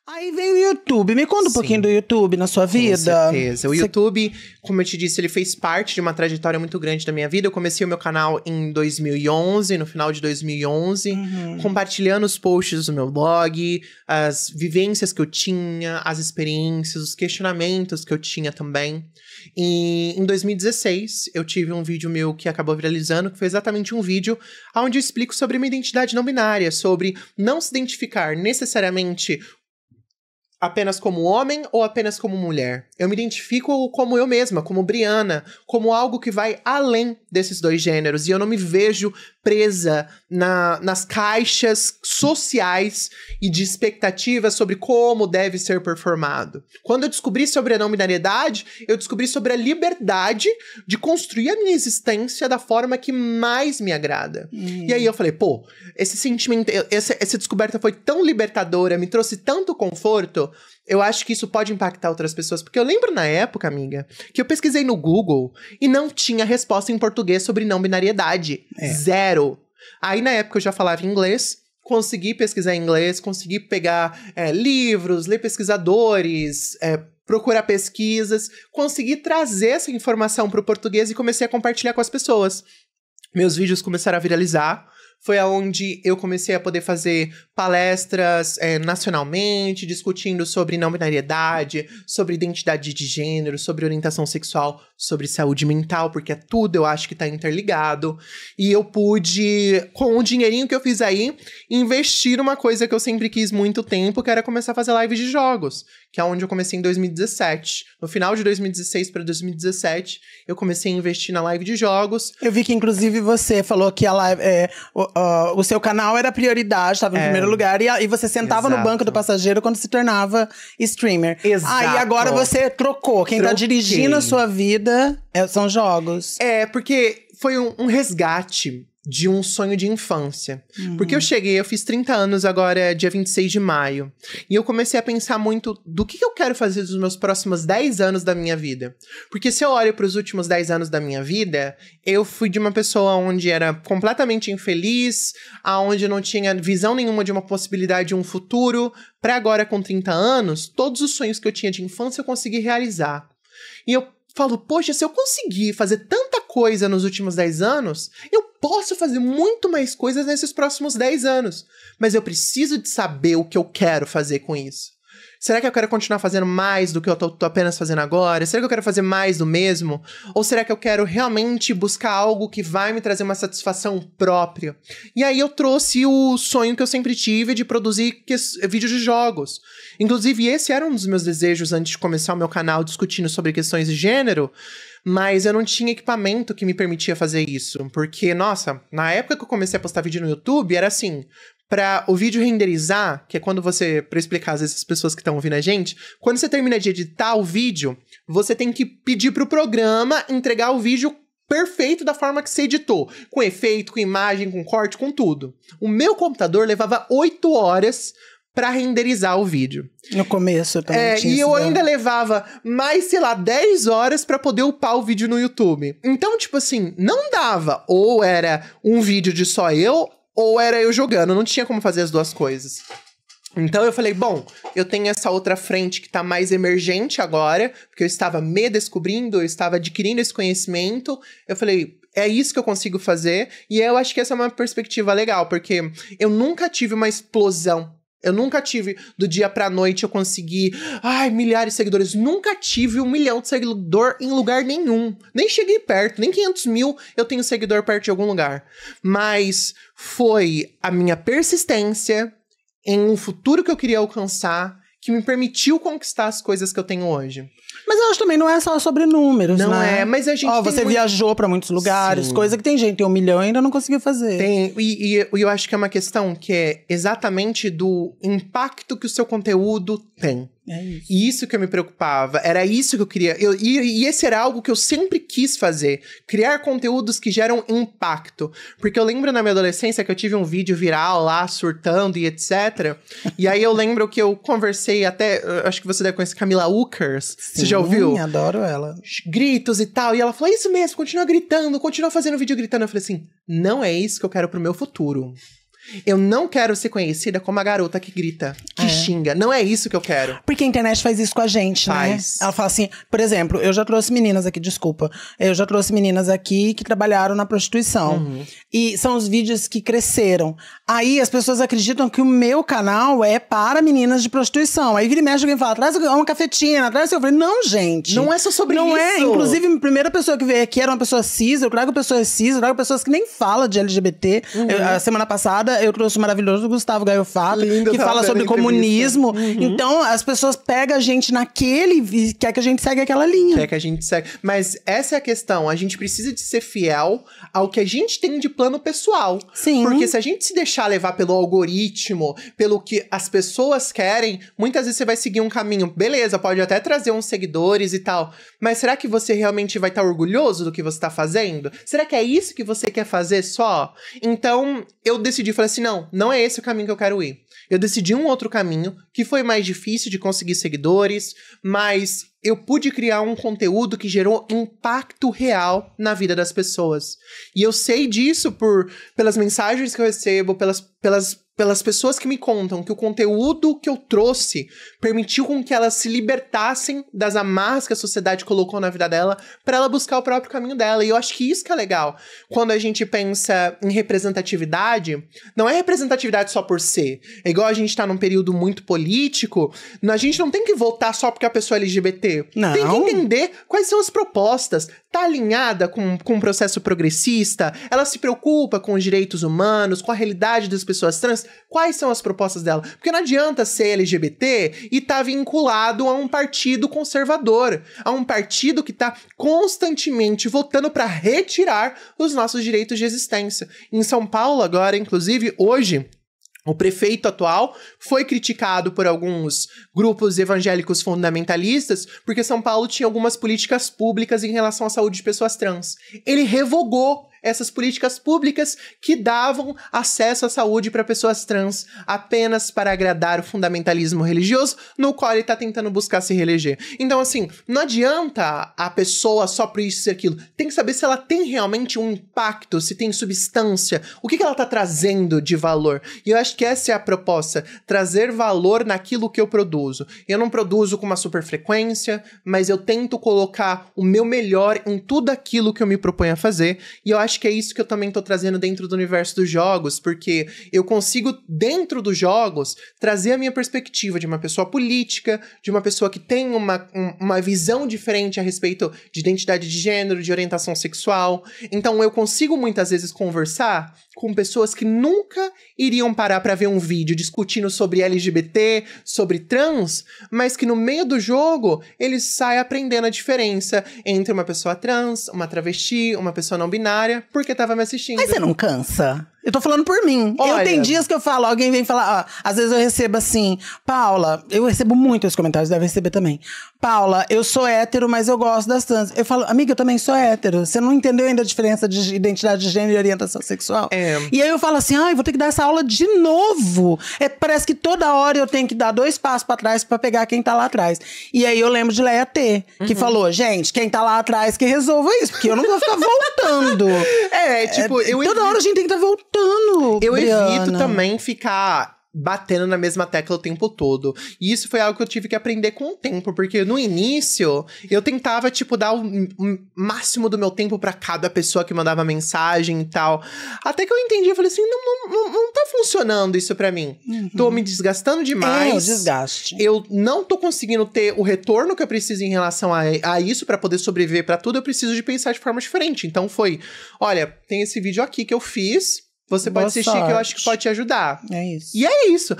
Aí veio o YouTube. Me conta um pouquinho do YouTube na sua vida. Com certeza. O YouTube, como eu te disse, ele fez parte de uma trajetória muito grande da minha vida. Eu comecei o meu canal em 2011, no final de 2011, compartilhando os posts do meu blog, as vivências que eu tinha, as experiências, os questionamentos que eu tinha também. E em 2016, eu tive um vídeo meu que acabou viralizando, que foi exatamente um vídeo onde eu explico sobre minha identidade não binária, sobre não se identificar necessariamente apenas como homem ou apenas como mulher. Eu me identifico como eu mesma, como Briana, como algo que vai além desses dois gêneros. E eu não me vejo presa nas caixas sociais e de expectativas sobre como deve ser performado. Quando eu descobri sobre a não binariedade, eu descobri sobre a liberdade de construir a minha existência da forma que mais me agrada. E aí eu falei, pô, esse sentimento, essa descoberta foi tão libertadora, me trouxe tanto conforto. Eu acho que isso pode impactar outras pessoas. Porque eu lembro na época, amiga, que eu pesquisei no Google e não tinha resposta em português sobre não binariedade. Zero. Aí na época eu já falava inglês, consegui pesquisar em inglês, consegui pegar livros, ler pesquisadores, procurar pesquisas, consegui trazer essa informação para o português e comecei a compartilhar com as pessoas. Meus vídeos começaram a viralizar. Foi aonde eu comecei a poder fazer palestras nacionalmente, discutindo sobre não binariedade, sobre identidade de gênero, sobre orientação sexual, sobre saúde mental, porque tudo eu acho que tá interligado. E eu pude, com o dinheirinho que eu fiz aí, investir numa coisa que eu sempre quis muito tempo, que era começar a fazer lives de jogos, que é onde eu comecei em 2017. No final de 2016 para 2017, eu comecei a investir na live de jogos. Eu vi que, inclusive, você falou que a live, o seu canal era prioridade, estava em primeiro lugar, e você sentava no banco do passageiro quando se tornava streamer. Exato. Aí agora você trocou. Quem tá dirigindo a sua vida são jogos. Porque foi um resgate de um sonho de infância. Porque eu fiz 30 anos agora, dia 26 de maio. E eu comecei a pensar muito do que eu quero fazer dos meus próximos 10 anos da minha vida. Porque se eu olho para os últimos 10 anos da minha vida, eu fui de uma pessoa onde era completamente infeliz, aonde não tinha visão nenhuma de uma possibilidade de um futuro, para agora com 30 anos, todos os sonhos que eu tinha de infância eu consegui realizar. E eu falo, poxa, se eu conseguir fazer tanta coisa nos últimos 10 anos, eu posso fazer muito mais coisas nesses próximos 10 anos. Mas eu preciso de saber o que eu quero fazer com isso. Será que eu quero continuar fazendo mais do que eu tô apenas fazendo agora? Será que eu quero fazer mais do mesmo? Ou será que eu quero realmente buscar algo que vai me trazer uma satisfação própria? E aí eu trouxe o sonho que eu sempre tive de produzir vídeos de jogos. Inclusive, esse era um dos meus desejos antes de começar o meu canal discutindo sobre questões de gênero. Mas eu não tinha equipamento que me permitia fazer isso. Porque, nossa, na época que eu comecei a postar vídeo no YouTube, era assim, pra o vídeo renderizar, que é quando você, pra explicar às vezes as pessoas que estão ouvindo a gente, quando você termina de editar o vídeo, você tem que pedir pro programa entregar o vídeo perfeito da forma que você editou. Com efeito, com imagem, com corte, com tudo. O meu computador levava 8 horas pra renderizar o vídeo. No começo também tinha e eu ainda levava mais, 10 horas pra poder upar o vídeo no YouTube. Então, tipo assim, não dava. Ou era um vídeo de só eu, ou era eu jogando. Não tinha como fazer as duas coisas. Então eu falei, bom, eu tenho essa outra frente que tá mais emergente agora, porque eu estava me descobrindo, eu estava adquirindo esse conhecimento. Eu falei, é isso que eu consigo fazer. E eu acho que essa é uma perspectiva legal, porque eu nunca tive uma explosão. Eu nunca tive, do dia pra noite, eu consegui, milhares de seguidores. Nunca tive 1 milhão de seguidor em lugar nenhum. Nem cheguei perto, nem 500 mil eu tenho seguidor perto de algum lugar. Mas foi a minha persistência em um futuro que eu queria alcançar que me permitiu conquistar as coisas que eu tenho hoje. Mas eu acho também não é só sobre números, não né? Não é, mas a gente você viajou pra muitos lugares, Sim. Coisa que tem gente tem 1 milhão e ainda não conseguiu fazer. Tem, e eu acho que é uma questão que é exatamente do impacto que o seu conteúdo tem. É isso. E isso que eu me preocupava, era isso que eu queria. E esse era algo que eu sempre quis fazer. Criar conteúdos que geram impacto. Porque eu lembro na minha adolescência que eu tive um vídeo viral lá, surtando e etc. E aí eu lembro que eu conversei até, acho que você deve conhecer Camila Ukers. Sim, você já ouviu? Adoro ela. Gritos e tal. E ela falou, isso mesmo, continua gritando, continua fazendo vídeo gritando. Eu falei assim, não é isso que eu quero pro meu futuro. Eu não quero ser conhecida como a garota que grita, que xinga. Não é isso que eu quero. Porque a internet faz isso com a gente, né? Ela fala assim, por exemplo, eu já trouxe meninas aqui, desculpa. Eu já trouxe meninas aqui que trabalharam na prostituição. E são os vídeos que cresceram. Aí as pessoas acreditam que o meu canal é para meninas de prostituição. Aí vira e mexe, alguém fala, traz uma cafetina, traz... Eu falei, não, gente. Não é só sobre isso. Não é. Inclusive, a primeira pessoa que veio aqui era uma pessoa cis. Eu trago pessoas cis, eu trago pessoas que nem falam de LGBT. A semana passada, eu trouxe o maravilhoso Gustavo Gaiofato, que fala sobre comunismo. Então, as pessoas pegam a gente naquele e quer que a gente segue aquela linha. Quer que a gente segue. Mas essa é a questão. A gente precisa de ser fiel ao que a gente tem de plano pessoal. Sim. Porque se a gente se deixar levar pelo algoritmo, pelo que as pessoas querem, muitas vezes você vai seguir um caminho. Beleza, pode até trazer uns seguidores e tal. Mas será que você realmente vai estar orgulhoso do que você está fazendo? Será que é isso que você quer fazer só? Então, eu decidi, falei assim, não é esse o caminho que eu quero ir. Eu decidi um outro caminho, que foi mais difícil de conseguir seguidores, mas eu pude criar um conteúdo que gerou impacto real na vida das pessoas. E eu sei disso pelas mensagens que eu recebo, pelas pessoas que me contam que o conteúdo que eu trouxe permitiu com que elas se libertassem das amarras que a sociedade colocou na vida dela para ela buscar o próprio caminho dela. E eu acho que isso que é legal. Quando a gente pensa em representatividade, não é representatividade só por ser. É igual a gente tá num período muito político, a gente não tem que votar só porque a pessoa é LGBT. Não. Tem que entender quais são as propostas. Tá alinhada com um processo progressista? Ela se preocupa com os direitos humanos, com a realidade das pessoas trans? Quais são as propostas dela? Porque não adianta ser LGBT e tá vinculado a um partido conservador, a um partido que tá constantemente votando para retirar os nossos direitos de existência. Em São Paulo agora, inclusive, hoje, o prefeito atual foi criticado por alguns grupos evangélicos fundamentalistas porque São Paulo tinha algumas políticas públicas em relação à saúde de pessoas trans. Ele revogou essas políticas públicas que davam acesso à saúde para pessoas trans apenas para agradar o fundamentalismo religioso no qual ele tá tentando buscar se reeleger. Então, assim, não adianta a pessoa só por isso e aquilo. Tem que saber se ela tem realmente um impacto, se tem substância, o que ela tá trazendo de valor. E eu acho que essa é a proposta, trazer valor naquilo que eu produzo. Eu não produzo com uma super frequência, mas eu tento colocar o meu melhor em tudo aquilo que eu me proponho a fazer. E eu acho que é isso que eu também tô trazendo dentro do universo dos jogos, porque eu consigo, dentro dos jogos, trazer a minha perspectiva de uma pessoa política, de uma pessoa que tem uma visão diferente a respeito de identidade de gênero, de orientação sexual. Então eu consigo muitas vezes conversar com pessoas que nunca iriam parar pra ver um vídeo discutindo sobre LGBT, sobre trans, mas que no meio do jogo eles saem aprendendo a diferença entre uma pessoa trans, uma travesti, uma pessoa não binária, porque tava me assistindo. Mas você não cansa? Eu tô falando por mim. Olha, eu tenho dias que eu falo, alguém vem falar, às vezes eu recebo assim, Paula, eu recebo muito os comentários, deve receber também. Paula, eu sou hétero, mas eu gosto das trans. Eu falo, amiga, eu também sou hétero. Você não entendeu ainda a diferença de identidade de gênero e orientação sexual? E aí eu falo assim, vou ter que dar essa aula de novo. Parece que toda hora eu tenho que dar 2 passos pra trás pra pegar quem tá lá atrás. E aí eu lembro de Leia T, que falou, gente, quem tá lá atrás que resolva isso, porque eu não vou ficar voltando. Toda hora a gente tem que estar voltando. Eu evito também ficar batendo na mesma tecla o tempo todo. E isso foi algo que eu tive que aprender com o tempo, porque no início eu tentava, dar o máximo do meu tempo pra cada pessoa que mandava mensagem e tal. Até que eu entendi, eu falei assim, não tá funcionando isso pra mim. Tô me desgastando demais. O desgaste. Eu não tô conseguindo ter o retorno que eu preciso em relação a isso pra poder sobreviver pra tudo, eu preciso de pensar de forma diferente. Então foi, olha, tem esse vídeo aqui que eu fiz, você pode assistir que eu acho que pode te ajudar. É isso. E é isso.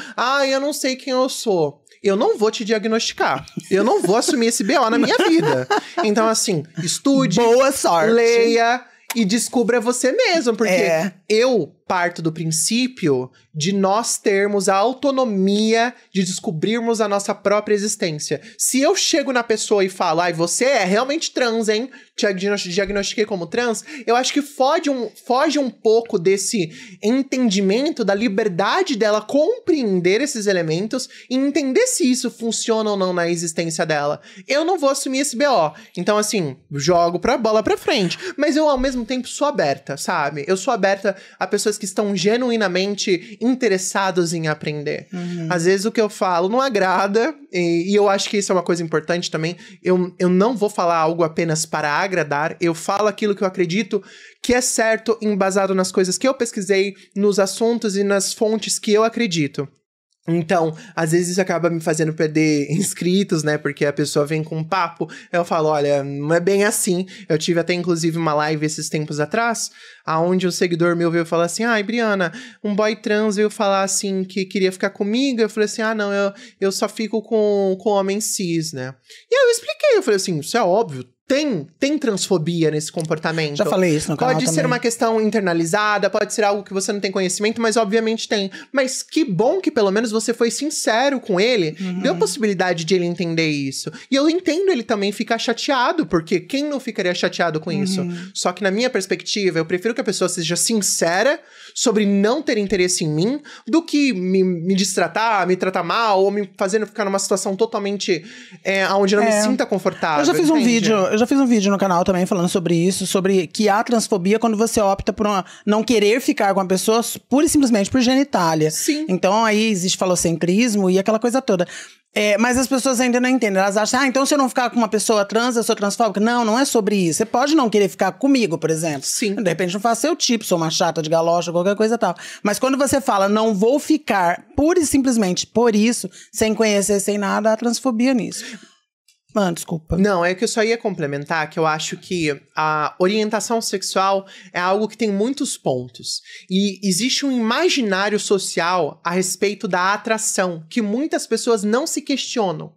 Eu não sei quem eu sou. Eu não vou te diagnosticar. Eu não vou assumir esse BO na minha vida. Então, assim, estude. Boa sorte. Leia e descubra você mesmo. Porque eu parto do princípio de nós termos a autonomia de descobrirmos a nossa própria existência. Se eu chego na pessoa e falo, você é realmente trans, hein? Te diagnostiquei como trans, eu acho que foge um pouco desse entendimento da liberdade dela compreender esses elementos e entender se isso funciona ou não na existência dela. Eu não vou assumir esse BO. Então, assim, jogo pra bola pra frente. Mas eu, ao mesmo tempo, sou aberta, sabe? Eu sou aberta a pessoas pessoas que estão genuinamente interessados em aprender. Às vezes o que eu falo não agrada, e eu acho que isso é uma coisa importante também. Eu não vou falar algo apenas para agradar, eu falo aquilo que eu acredito que é certo, embasado nas coisas que eu pesquisei, nos assuntos e nas fontes que eu acredito. Então, às vezes isso acaba me fazendo perder inscritos, né? Porque a pessoa vem com um papo, eu falo, olha, não é bem assim. Eu tive até, inclusive, uma live esses tempos atrás, aonde um seguidor meu veio falar assim, ai, Briana, um boy trans veio falar assim, que queria ficar comigo. Eu falei assim, não, eu só fico com homem cis, né? E aí eu expliquei, eu falei assim, isso é óbvio. Tem transfobia nesse comportamento. Já falei isso no canal Pode também. ser uma questão internalizada, pode ser algo que você não tem conhecimento, mas obviamente tem. Mas que bom que pelo menos você foi sincero com ele, deu a possibilidade de ele entender isso. E eu entendo ele também ficar chateado, porque quem não ficaria chateado com isso? Só que na minha perspectiva, eu prefiro que a pessoa seja sincera sobre não ter interesse em mim, do que me destratar, me tratar mal, ou me fazendo ficar numa situação totalmente onde eu não me sinta confortável. Eu já fiz um vídeo no canal também falando sobre isso, sobre que há transfobia quando você opta por não querer ficar com a pessoa pura e simplesmente por genitália. Sim. Então aí existe falocentrismo e aquela coisa toda. Mas as pessoas ainda não entendem. Elas acham, então se eu não ficar com uma pessoa trans, eu sou transfóbica. Não é sobre isso. Você pode não querer ficar comigo, por exemplo. Sim. De repente não faço seu tipo, sou uma chata de galocha, qualquer coisa tal. Mas quando você fala, não vou ficar pura e simplesmente por isso, sem conhecer, sem nada, há transfobia nisso. Desculpa. Não, é que eu só ia complementar que eu acho que a orientação sexual é algo que tem muitos pontos. E existe um imaginário social a respeito da atração, que muitas pessoas não se questionam.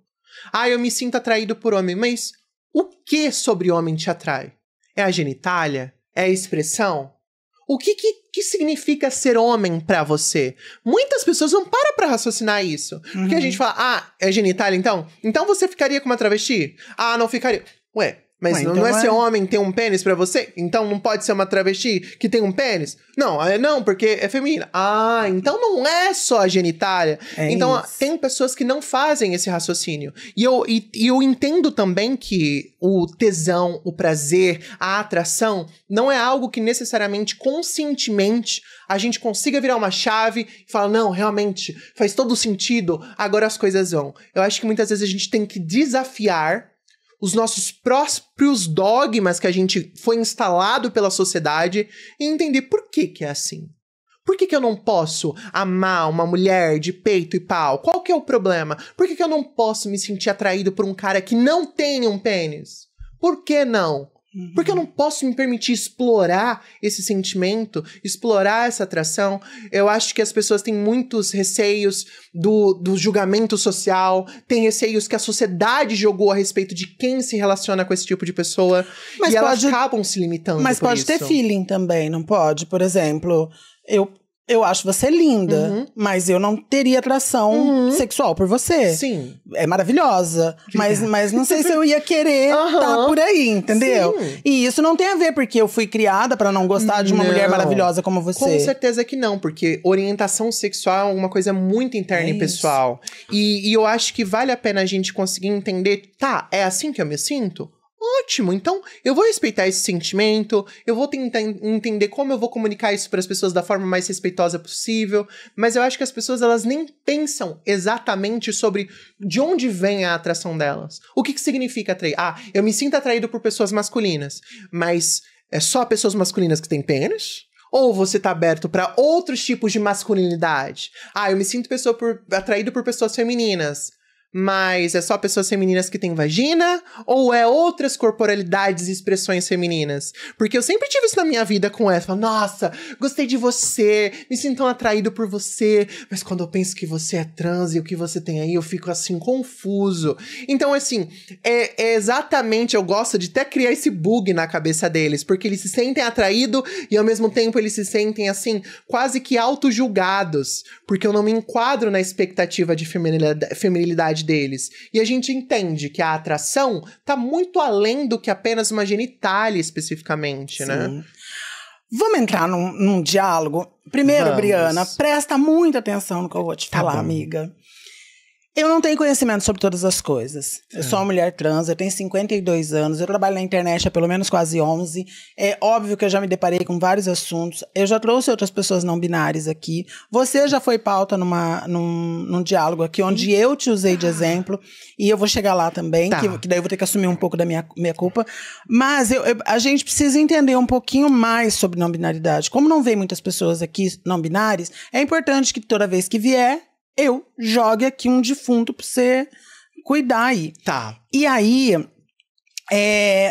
Eu me sinto atraído por homem, mas o que sobre homem te atrai? É a genitália? É a expressão? O que significa ser homem pra você? Muitas pessoas não param pra raciocinar isso. Porque a gente fala, é genitália então? Então você ficaria com uma travesti? Não ficaria. Mas então não é ser homem ter um pênis pra você? Então não pode ser uma travesti que tem um pênis? Não, porque é feminina. Então não é só a genitália. Então tem pessoas que não fazem esse raciocínio. E eu entendo também que o tesão, o prazer, a atração não é algo que necessariamente, conscientemente, a gente consiga virar uma chave e falar, não, realmente, faz todo sentido, agora as coisas vão. Eu acho que muitas vezes a gente tem que desafiar os nossos próprios dogmas que a gente foi instalado pela sociedade e entender por que é assim. Por que eu não posso amar uma mulher de peito e pau? Qual que é o problema? Por que eu não posso me sentir atraído por um cara que não tem um pênis? Por que não? Porque eu não posso me permitir explorar esse sentimento, explorar essa atração. Eu acho que as pessoas têm muitos receios do julgamento social, têm receios que a sociedade jogou a respeito de quem se relaciona com esse tipo de pessoa. Mas elas acabam se limitando. Mas pode ter feeling também, não pode? Por exemplo, eu acho você linda, mas eu não teria atração sexual por você. Sim. É maravilhosa, mas não sei se eu ia querer estar por aí, entendeu? Sim. E isso não tem a ver porque eu fui criada pra não gostar de uma mulher maravilhosa como você. Com certeza que não, porque orientação sexual é uma coisa muito interna e pessoal. E eu acho que vale a pena a gente conseguir entender, é assim que eu me sinto? Ótimo, então eu vou respeitar esse sentimento, eu vou tentar entender como eu vou comunicar isso para as pessoas da forma mais respeitosa possível, mas eu acho que as pessoas elas nem pensam exatamente sobre de onde vem a atração delas. O que significa atrair? Eu me sinto atraído por pessoas masculinas, mas é só pessoas masculinas que têm pênis? Ou você tá aberto para outros tipos de masculinidade? Eu me sinto atraído por pessoas femininas. Mas é só pessoas femininas que têm vagina? Ou é outras corporalidades e expressões femininas? Porque eu sempre tive isso na minha vida com essa. Nossa, gostei de você, me sinto atraído por você. Mas quando eu penso que você é trans e o que você tem aí, eu fico assim, confuso. Então, assim, é exatamente, eu gosto de até criar esse bug na cabeça deles. Porque eles se sentem atraídos e ao mesmo tempo eles se sentem, assim, quase que auto-julgados. Porque eu não me enquadro na expectativa de feminilidade deles. E a gente entende que a atração tá muito além do que apenas uma genitália especificamente, né? Vamos entrar num diálogo? Primeiro, Briana, presta muita atenção no que eu vou te falar, amiga. Eu não tenho conhecimento sobre todas as coisas. Eu sou uma mulher trans, eu tenho 52 anos, eu trabalho na internet há pelo menos quase 11. É óbvio que eu já me deparei com vários assuntos. Eu já trouxe outras pessoas não binárias aqui. Você já foi pauta num diálogo aqui, onde eu te usei de exemplo. E eu vou chegar lá também, que daí eu vou ter que assumir um pouco da minha culpa. Mas a gente precisa entender um pouquinho mais sobre não binaridade. Como não vem muitas pessoas aqui não binárias, é importante que toda vez que vier, eu jogue aqui um defunto pra você cuidar aí. Tá. E aí,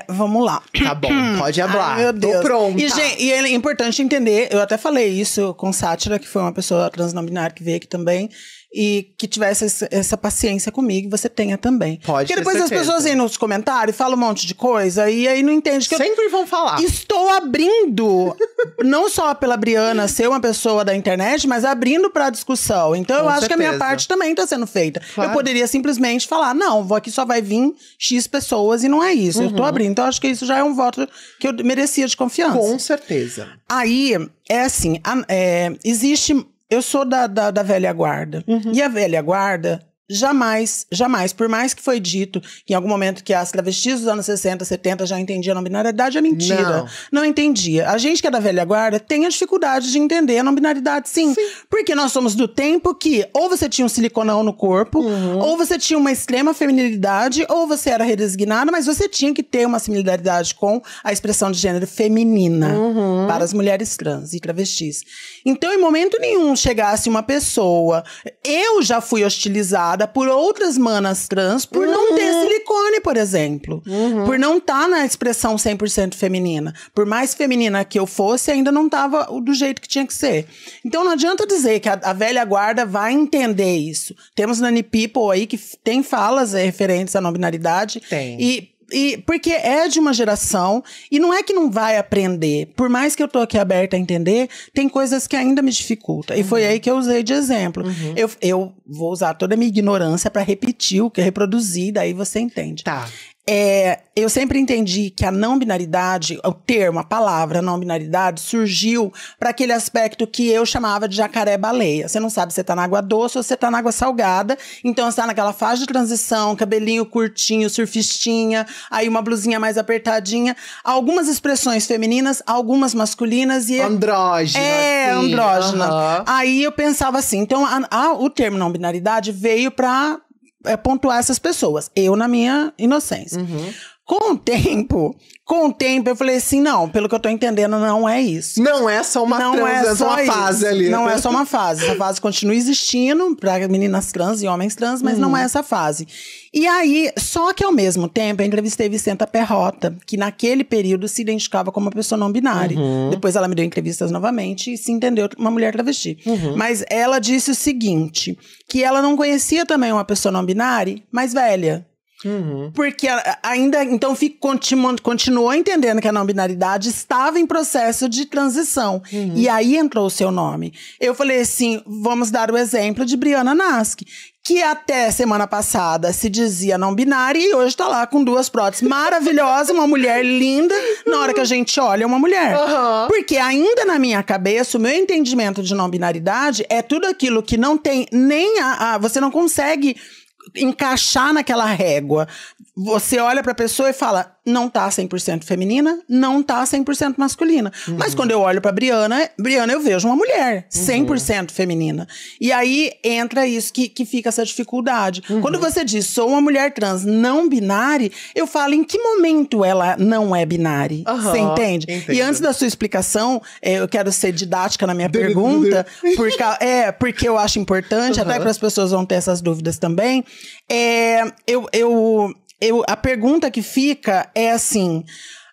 vamos lá. Tá bom, pode hablar. Ai, meu Deus. Tô pronta. E é importante entender, eu até falei isso com Sátira, que foi uma pessoa trans não binária que veio aqui também, e que tivesse essa paciência comigo, você tenha também. Pode ter Porque depois certeza. as pessoas vêm nos comentários, falam um monte de coisa, e aí não entende que Sempre vão falar. Estou abrindo, não só pela Briana ser uma pessoa da internet, mas abrindo pra discussão. Então eu acho que a minha parte também tá sendo feita. Claro. Eu poderia simplesmente falar, não, aqui só vai vir X pessoas e não é isso. Eu tô abrindo. Então eu acho que isso já é um voto que eu merecia de confiança. Com certeza. Aí, é assim, existe... Eu sou da velha guarda. E a velha guarda... Jamais, por mais que foi dito que em algum momento que as travestis dos anos 60, 70 já entendiam a não binariedade, é mentira. Não entendia. A gente que é da velha guarda tem a dificuldade de entender a não binariedade, sim. Porque nós somos do tempo que ou você tinha um siliconão no corpo, ou você tinha uma extrema feminilidade, ou você era redesignada, mas você tinha que ter uma similaridade com a expressão de gênero feminina para as mulheres trans e travestis. Então, em momento nenhum chegasse uma pessoa... Eu já fui hostilizada por outras manas trans por não ter silicone, por exemplo. Por não estar na expressão 100% feminina. Por mais feminina que eu fosse, ainda não estava do jeito que tinha que ser. Então não adianta dizer que a velha guarda vai entender isso. Temos Nani People aí que tem falas referentes à não binaridade. Tem. E porque é de uma geração, e não é que não vai aprender. Por mais que eu tô aqui aberta a entender, tem coisas que ainda me dificultam. E foi aí que eu usei de exemplo. Eu vou usar toda a minha ignorância para repetir o que eu reproduzi, daí você entende. Tá. Eu sempre entendi que a não binaridade, o termo, a palavra não binaridade, surgiu para aquele aspecto que eu chamava de jacaré-baleia. Você não sabe se você tá na água doce ou se você tá na água salgada. Então você tá naquela fase de transição, cabelinho curtinho, surfistinha, aí uma blusinha mais apertadinha. Algumas expressões femininas, algumas masculinas e... Andrógena. Andrógena. Aí eu pensava assim, então o termo não binaridade veio para pontuar essas pessoas. Eu na minha inocência. Com o tempo, eu falei assim, não, pelo que eu tô entendendo, não é isso. Não é só uma fase ali. Não é só uma fase. Essa fase continua existindo para meninas trans e homens trans, mas não é essa fase. E aí, só que ao mesmo tempo, eu entrevistei Vicenta Perrota, que naquele período se identificava como uma pessoa não binária. Depois ela me deu entrevistas novamente e se entendeu uma mulher travesti. Mas ela disse o seguinte, que ela não conhecia também uma pessoa não binária, mas velha. Porque ainda, então, continuou entendendo que a não binaridade estava em processo de transição. E aí entrou o seu nome. Eu falei assim, vamos dar o exemplo de Briana Nasc, que até semana passada se dizia não binária e hoje tá lá com 2 próteses maravilhosas, uma mulher linda, na hora que a gente olha é uma mulher. Porque ainda na minha cabeça, o meu entendimento de não binaridade é tudo aquilo que não tem nem você não consegue encaixar naquela régua. Você olha pra pessoa e fala, não tá 100% feminina, não tá 100% masculina. Mas quando eu olho pra Briana, eu vejo uma mulher 100% feminina. E aí entra isso que fica essa dificuldade. Quando você diz, sou uma mulher trans não binária, eu falo, em que momento ela não é binária? Você entende? Entendo. E antes da sua explicação, eu quero ser didática na minha pergunta, porque eu acho importante, até para as pessoas vão ter essas dúvidas também. A pergunta que fica é assim,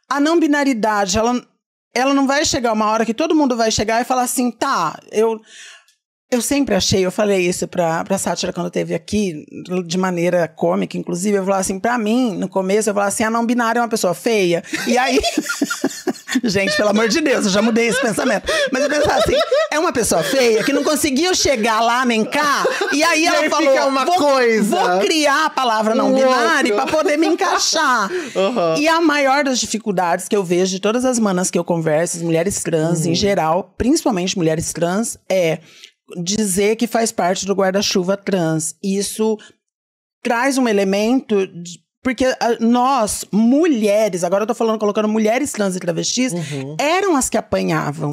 a não binaridade, ela não vai chegar uma hora que todo mundo vai chegar e falar assim, tá, eu sempre achei, eu falei isso pra Sátira quando esteve aqui, de maneira cômica, inclusive, eu falava assim, pra mim, no começo, eu falava assim, a não binária é uma pessoa feia. E aí, gente, pelo amor de Deus, eu já mudei esse pensamento. Mas eu pensava assim, é uma pessoa feia que não conseguiu chegar lá nem cá, e aí ela falou, vou criar a palavra não binária pra poder me encaixar. E a maior das dificuldades que eu vejo de todas as manas que eu converso, as mulheres trans em geral, principalmente mulheres trans, é dizer que faz parte do guarda-chuva trans. Isso traz um elemento porque nós, mulheres, agora eu tô falando, colocando mulheres trans e travestis, eram as que apanhavam.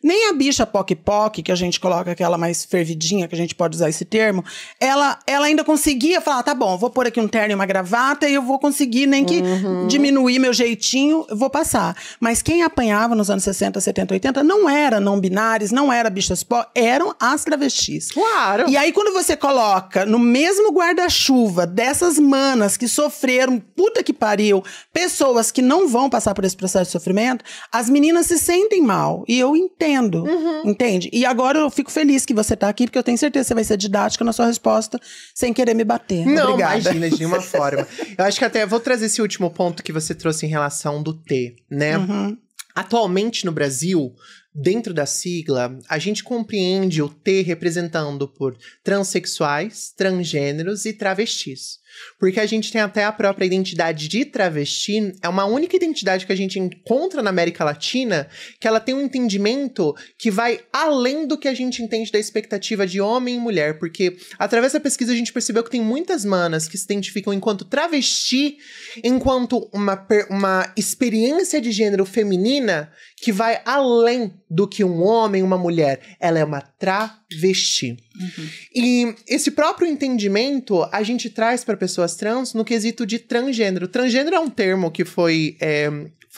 Nem a bicha poc-poc, que a gente coloca aquela mais fervidinha, que a gente pode usar esse termo, ela ainda conseguia falar, tá bom, vou pôr aqui um terno e uma gravata e eu vou conseguir, nem que diminuir meu jeitinho, eu vou passar. Mas quem apanhava nos anos 60, 70, 80, não era não binários, não era bichas poc, eram as travestis. Claro! E aí quando você coloca no mesmo guarda-chuva dessas manas que sofreram, puta que pariu, pessoas que não vão passar por esse processo de sofrimento, as meninas se sentem mal. E eu entendo. Entende? E agora eu fico feliz que você tá aqui, porque eu tenho certeza que você vai ser didática na sua resposta, sem querer me bater. Não, Obrigada. imagina, de nenhuma forma. Eu acho que até vou trazer esse último ponto que você trouxe em relação do T, né? Atualmente no Brasil, dentro da sigla, a gente compreende o T representando por transexuais, transgêneros e travestis. Porque a gente tem até a própria identidade de travesti, é uma única identidade que a gente encontra na América Latina, que ela tem um entendimento que vai além do que a gente entende da expectativa de homem e mulher, porque através da pesquisa a gente percebeu que tem muitas manas que se identificam enquanto travesti, enquanto uma experiência de gênero feminina que vai além do que um homem, uma mulher. Ela é uma travesti. E esse próprio entendimento a gente traz para pessoas trans no quesito de transgênero. Transgênero é um termo que foi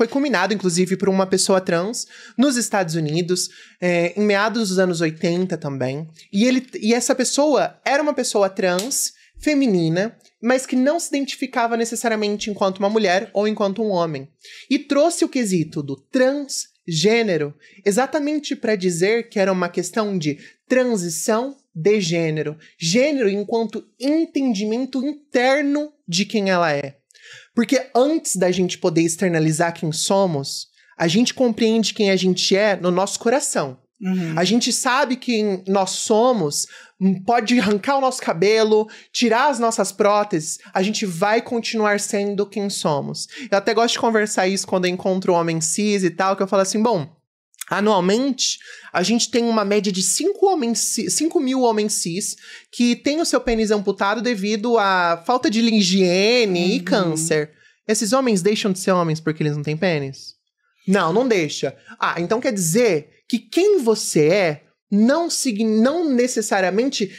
culminado, inclusive, por uma pessoa trans nos Estados Unidos, em meados dos anos 80 também. E essa pessoa era uma pessoa trans, feminina, mas que não se identificava necessariamente enquanto uma mulher ou enquanto um homem. E trouxe o quesito do transgênero exatamente para dizer que era uma questão de transição de gênero. Gênero enquanto entendimento interno de quem ela é. Porque antes da gente poder externalizar quem somos, a gente compreende quem a gente é no nosso coração. A gente sabe quem nós somos, pode arrancar o nosso cabelo, tirar as nossas próteses, a gente vai continuar sendo quem somos. Eu até gosto de conversar isso quando eu encontro homem cis e tal, que eu falo assim, bom, anualmente, a gente tem uma média de 5 mil homens cis que têm o seu pênis amputado devido à falta de higiene e câncer. Esses homens deixam de ser homens porque eles não têm pênis? Não deixa. Ah, então quer dizer que quem você é não necessariamente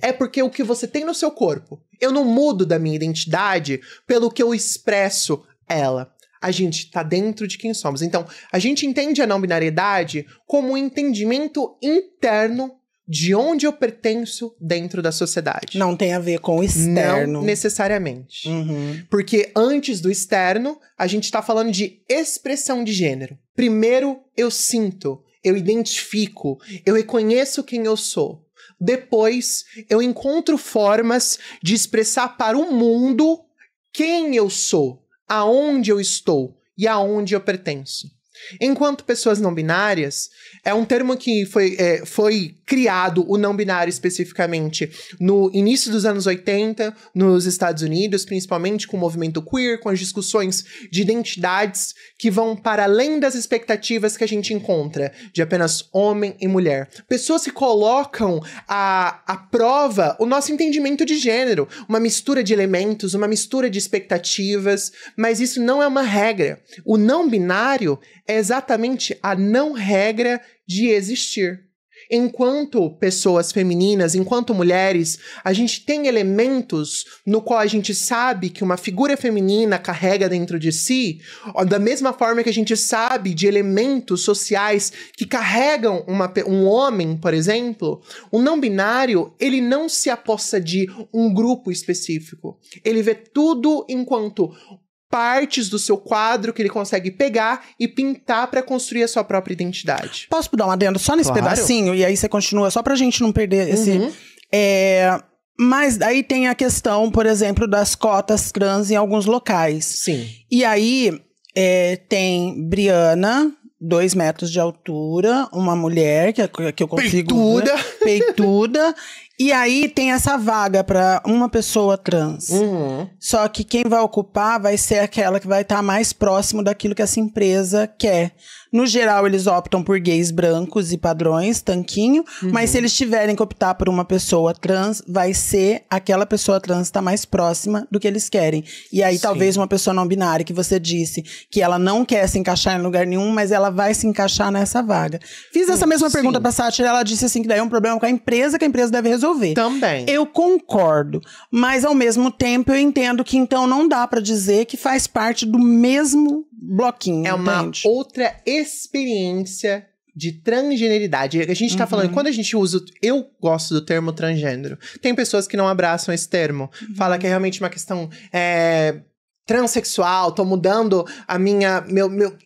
é porque o que você tem no seu corpo. Eu não mudo da minha identidade pelo que eu expresso ela. A gente tá dentro de quem somos. Então, a gente entende a não-binariedade como um entendimento interno de onde eu pertenço dentro da sociedade. Não tem a ver com o externo. Não necessariamente. Porque antes do externo, a gente tá falando de expressão de gênero. Primeiro, eu sinto, eu identifico, eu reconheço quem eu sou. Depois, eu encontro formas de expressar para o mundo quem eu sou, aonde eu estou e aonde eu pertenço. Enquanto pessoas não binárias, é um termo que foi criado, o não binário especificamente, no início dos anos 80, nos Estados Unidos, principalmente com o movimento queer, com as discussões de identidades que vão para além das expectativas que a gente encontra, de apenas homem e mulher. Pessoas que colocam à prova o nosso entendimento de gênero, uma mistura de elementos, uma mistura de expectativas, mas isso não é uma regra. O não binário é exatamente a não regra de existir. Enquanto pessoas femininas, enquanto mulheres, a gente tem elementos no qual a gente sabe que uma figura feminina carrega dentro de si, da mesma forma que a gente sabe de elementos sociais que carregam um homem, por exemplo. O não binário, ele não se aposta de um grupo específico. Ele vê tudo enquanto partes do seu quadro que ele consegue pegar e pintar pra construir a sua própria identidade. Posso dar um adendo só nesse pedacinho? E aí você continua, só pra gente não perder esse... Mas aí tem a questão, por exemplo, das cotas trans em alguns locais. Sim. E aí tem Briana, 2 metros de altura, uma mulher que eu consigo... Peituda! Peituda. E aí tem essa vaga pra uma pessoa trans. Só que quem vai ocupar vai ser aquela que vai estar mais próximo daquilo que essa empresa quer. No geral, eles optam por gays brancos e padrões, tanquinho. Mas se eles tiverem que optar por uma pessoa trans, vai ser aquela pessoa trans que tá mais próxima do que eles querem. E aí, talvez uma pessoa não binária, que você disse que ela não quer se encaixar em lugar nenhum, mas ela vai se encaixar nessa vaga. Fiz essa mesma pergunta pra Sátira, ela disse assim que daí é um problema com a empresa, que a empresa deve resolver. Também. Eu concordo, mas ao mesmo tempo eu entendo que então não dá pra dizer que faz parte do mesmo bloquinho, uma outra experiência de transgeneridade. A gente tá falando, quando a gente usa... Eu gosto do termo transgênero. Tem pessoas que não abraçam esse termo. Fala que é realmente uma questão... transexual, tô mudando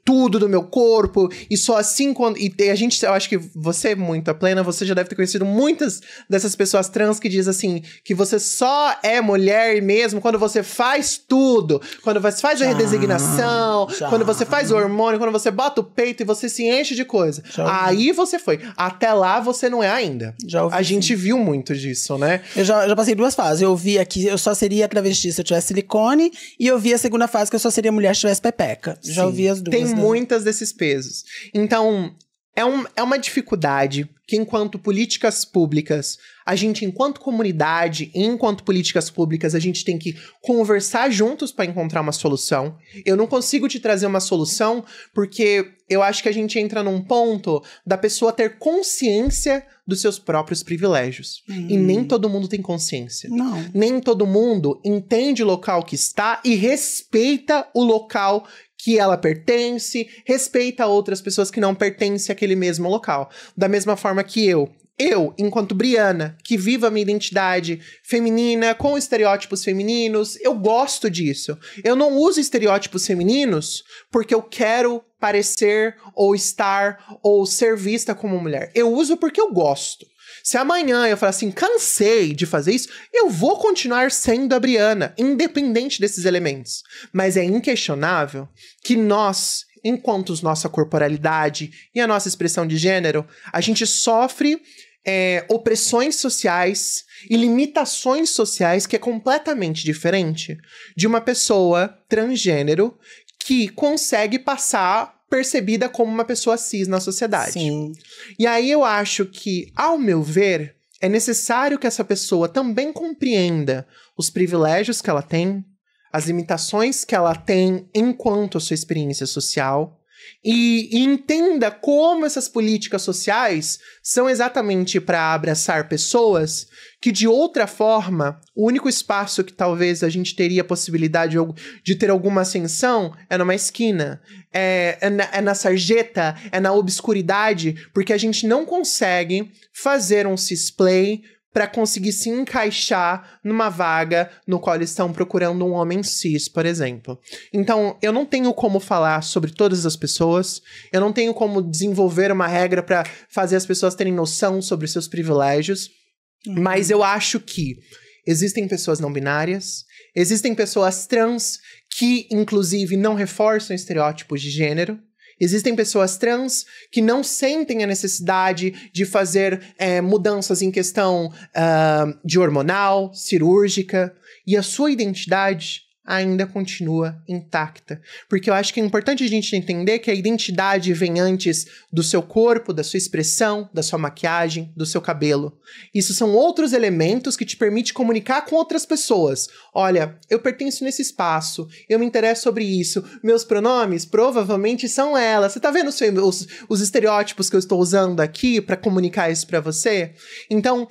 tudo do meu corpo, e só assim quando... E a gente, eu acho que você, muito a plena, você já deve ter conhecido muitas dessas pessoas trans que diz assim, que você só é mulher mesmo quando você faz tudo, quando você faz a redesignação, quando você faz o hormônio, quando você bota o peito e você se enche de coisa. Aí você foi. Até lá você não é ainda. A gente viu muito disso, né? Eu já passei 2 fases. Eu vi aqui, eu só seria travesti se eu tivesse silicone, e eu vi a segunda fase que eu só seria mulher se tivesse pepeca. Já ouvi as duas. Tem muitas desses pesos. Então, é uma dificuldade que, enquanto políticas públicas, a gente, enquanto comunidade, enquanto políticas públicas, a gente tem que conversar juntos para encontrar uma solução. Eu não consigo te trazer uma solução porque eu acho que a gente entra num ponto da pessoa ter consciência dos seus próprios privilégios. E nem todo mundo tem consciência. Não. Nem todo mundo entende o local que está e respeita o local que ela pertence, respeita outras pessoas que não pertencem àquele mesmo local. Da mesma forma que eu, enquanto Briana, que vivo a minha identidade feminina, com estereótipos femininos, eu gosto disso. Eu não uso estereótipos femininos porque eu quero parecer, ou estar, ou ser vista como mulher. Eu uso porque eu gosto. Se amanhã eu falar assim, cansei de fazer isso, eu vou continuar sendo a Briana, independente desses elementos. Mas é inquestionável que nós, enquanto nossa corporalidade e a nossa expressão de gênero, a gente sofre opressões sociais e limitações sociais que é completamente diferente de uma pessoa transgênero que consegue passar percebida como uma pessoa cis na sociedade. Sim. E aí eu acho que, ao meu ver, é necessário que essa pessoa também compreenda os privilégios que ela tem, as limitações que ela tem enquanto a sua experiência social, e entenda como essas políticas sociais são exatamente para abraçar pessoas que, de outra forma, o único espaço que talvez a gente teria a possibilidade de ter alguma ascensão é numa esquina, é na sarjeta, é na obscuridade, porque a gente não consegue fazer um cisplay para conseguir se encaixar numa vaga no qual eles estão procurando um homem cis, por exemplo. Então, eu não tenho como falar sobre todas as pessoas, eu não tenho como desenvolver uma regra para fazer as pessoas terem noção sobre seus privilégios, mas eu acho que existem pessoas não binárias, existem pessoas trans que, inclusive, não reforçam estereótipos de gênero. Existem pessoas trans que não sentem a necessidade de fazer mudanças em questão de hormonal, cirúrgica, e a sua identidade ainda continua intacta. Porque eu acho que é importante a gente entender que a identidade vem antes do seu corpo, da sua expressão, da sua maquiagem, do seu cabelo. Isso são outros elementos que te permitem comunicar com outras pessoas. Olha, eu pertenço nesse espaço, eu me interesso sobre isso, meus pronomes provavelmente são elas. Você tá vendo os estereótipos que eu estou usando aqui para comunicar isso para você? Então,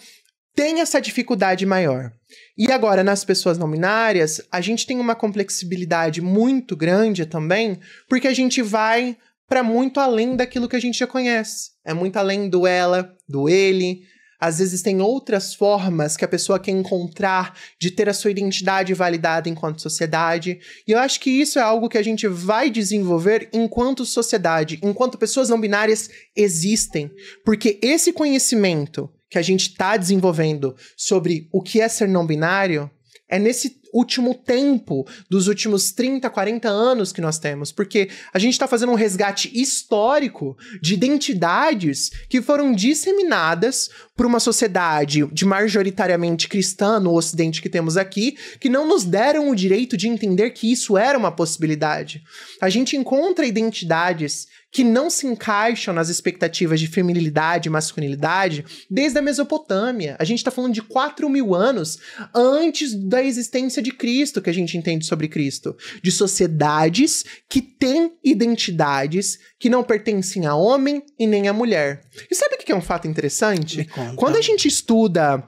tem essa dificuldade maior. E agora, nas pessoas não binárias, a gente tem uma complexibilidade muito grande também, porque a gente vai para muito além daquilo que a gente já conhece. É muito além do ela, do ele. Às vezes tem outras formas que a pessoa quer encontrar de ter a sua identidade validada enquanto sociedade. E eu acho que isso é algo que a gente vai desenvolver enquanto sociedade, enquanto pessoas não binárias existem. Porque esse conhecimento que a gente está desenvolvendo sobre o que é ser não binário, é nesse último tempo, dos últimos 30, 40 anos que nós temos, porque a gente está fazendo um resgate histórico de identidades que foram disseminadas por uma sociedade de majoritariamente cristã no Ocidente que temos aqui, que não nos deram o direito de entender que isso era uma possibilidade. A gente encontra identidades que não se encaixam nas expectativas de feminilidade e masculinidade desde a Mesopotâmia. A gente está falando de 4.000 anos antes da existência de Cristo, que a gente entende sobre Cristo. De sociedades que têm identidades que não pertencem a homem e nem a mulher. E sabe o que é um fato interessante? Quando a gente estuda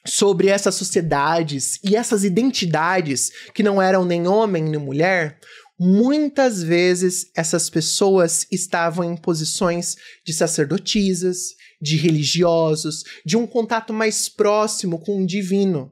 sobre essas sociedades e essas identidades que não eram nem homem nem mulher, muitas vezes essas pessoas estavam em posições de sacerdotisas, de religiosos, de um contato mais próximo com o divino.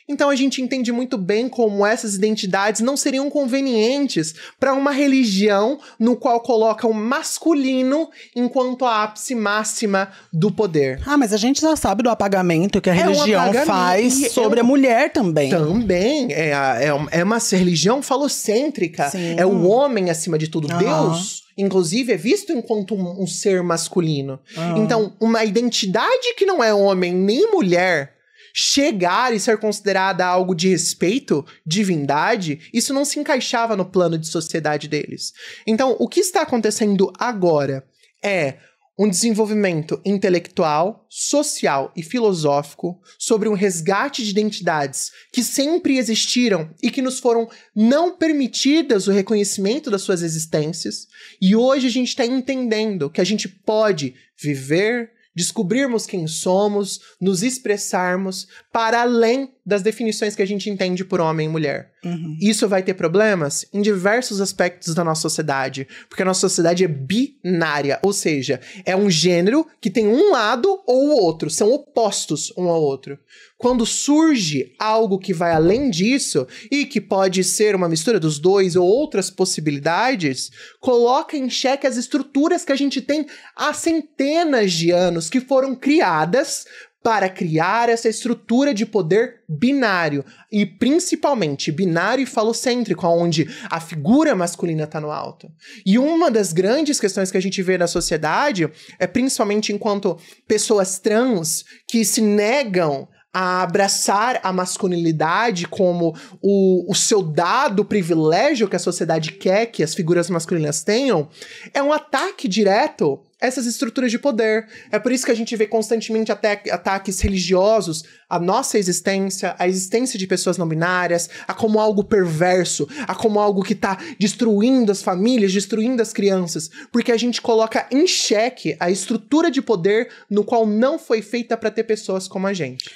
Então a gente entende muito bem como essas identidades não seriam convenientes para uma religião no qual coloca o masculino enquanto a ápice máxima do poder. Ah, mas a gente já sabe do apagamento que a religião faz sobre a mulher também. Também. É uma religião falocêntrica. Sim. É o homem acima de tudo. Deus, inclusive, é visto enquanto um ser masculino. Então, uma identidade que não é homem nem mulher chegar e ser considerada algo de respeito, divindade, isso não se encaixava no plano de sociedade deles. Então, o que está acontecendo agora é um desenvolvimento intelectual, social e filosófico sobre um resgate de identidades que sempre existiram e que nos foram não permitidas o reconhecimento das suas existências. E hoje a gente está entendendo que a gente pode viver, descobrirmos quem somos, nos expressarmos para além das definições que a gente entende por homem e mulher. Isso vai ter problemas em diversos aspectos da nossa sociedade, porque a nossa sociedade é binária, ou seja, é um gênero que tem um lado ou o outro, são opostos um ao outro. Quando surge algo que vai além disso, e que pode ser uma mistura dos dois ou outras possibilidades, coloca em xeque as estruturas que a gente tem há centenas de anos, que foram criadas para criar essa estrutura de poder binário, e principalmente binário e falocêntrico, onde a figura masculina está no alto. E uma das grandes questões que a gente vê na sociedade é principalmente enquanto pessoas trans que se negam a abraçar a masculinidade como o seu dado privilégio que a sociedade quer que as figuras masculinas tenham, é um ataque direto a essas estruturas de poder. É por isso que a gente vê constantemente ataques religiosos à nossa existência, à existência de pessoas não binárias, a como algo perverso, a como algo que tá destruindo as famílias, destruindo as crianças, porque a gente coloca em xeque a estrutura de poder no qual não foi feita para ter pessoas como a gente.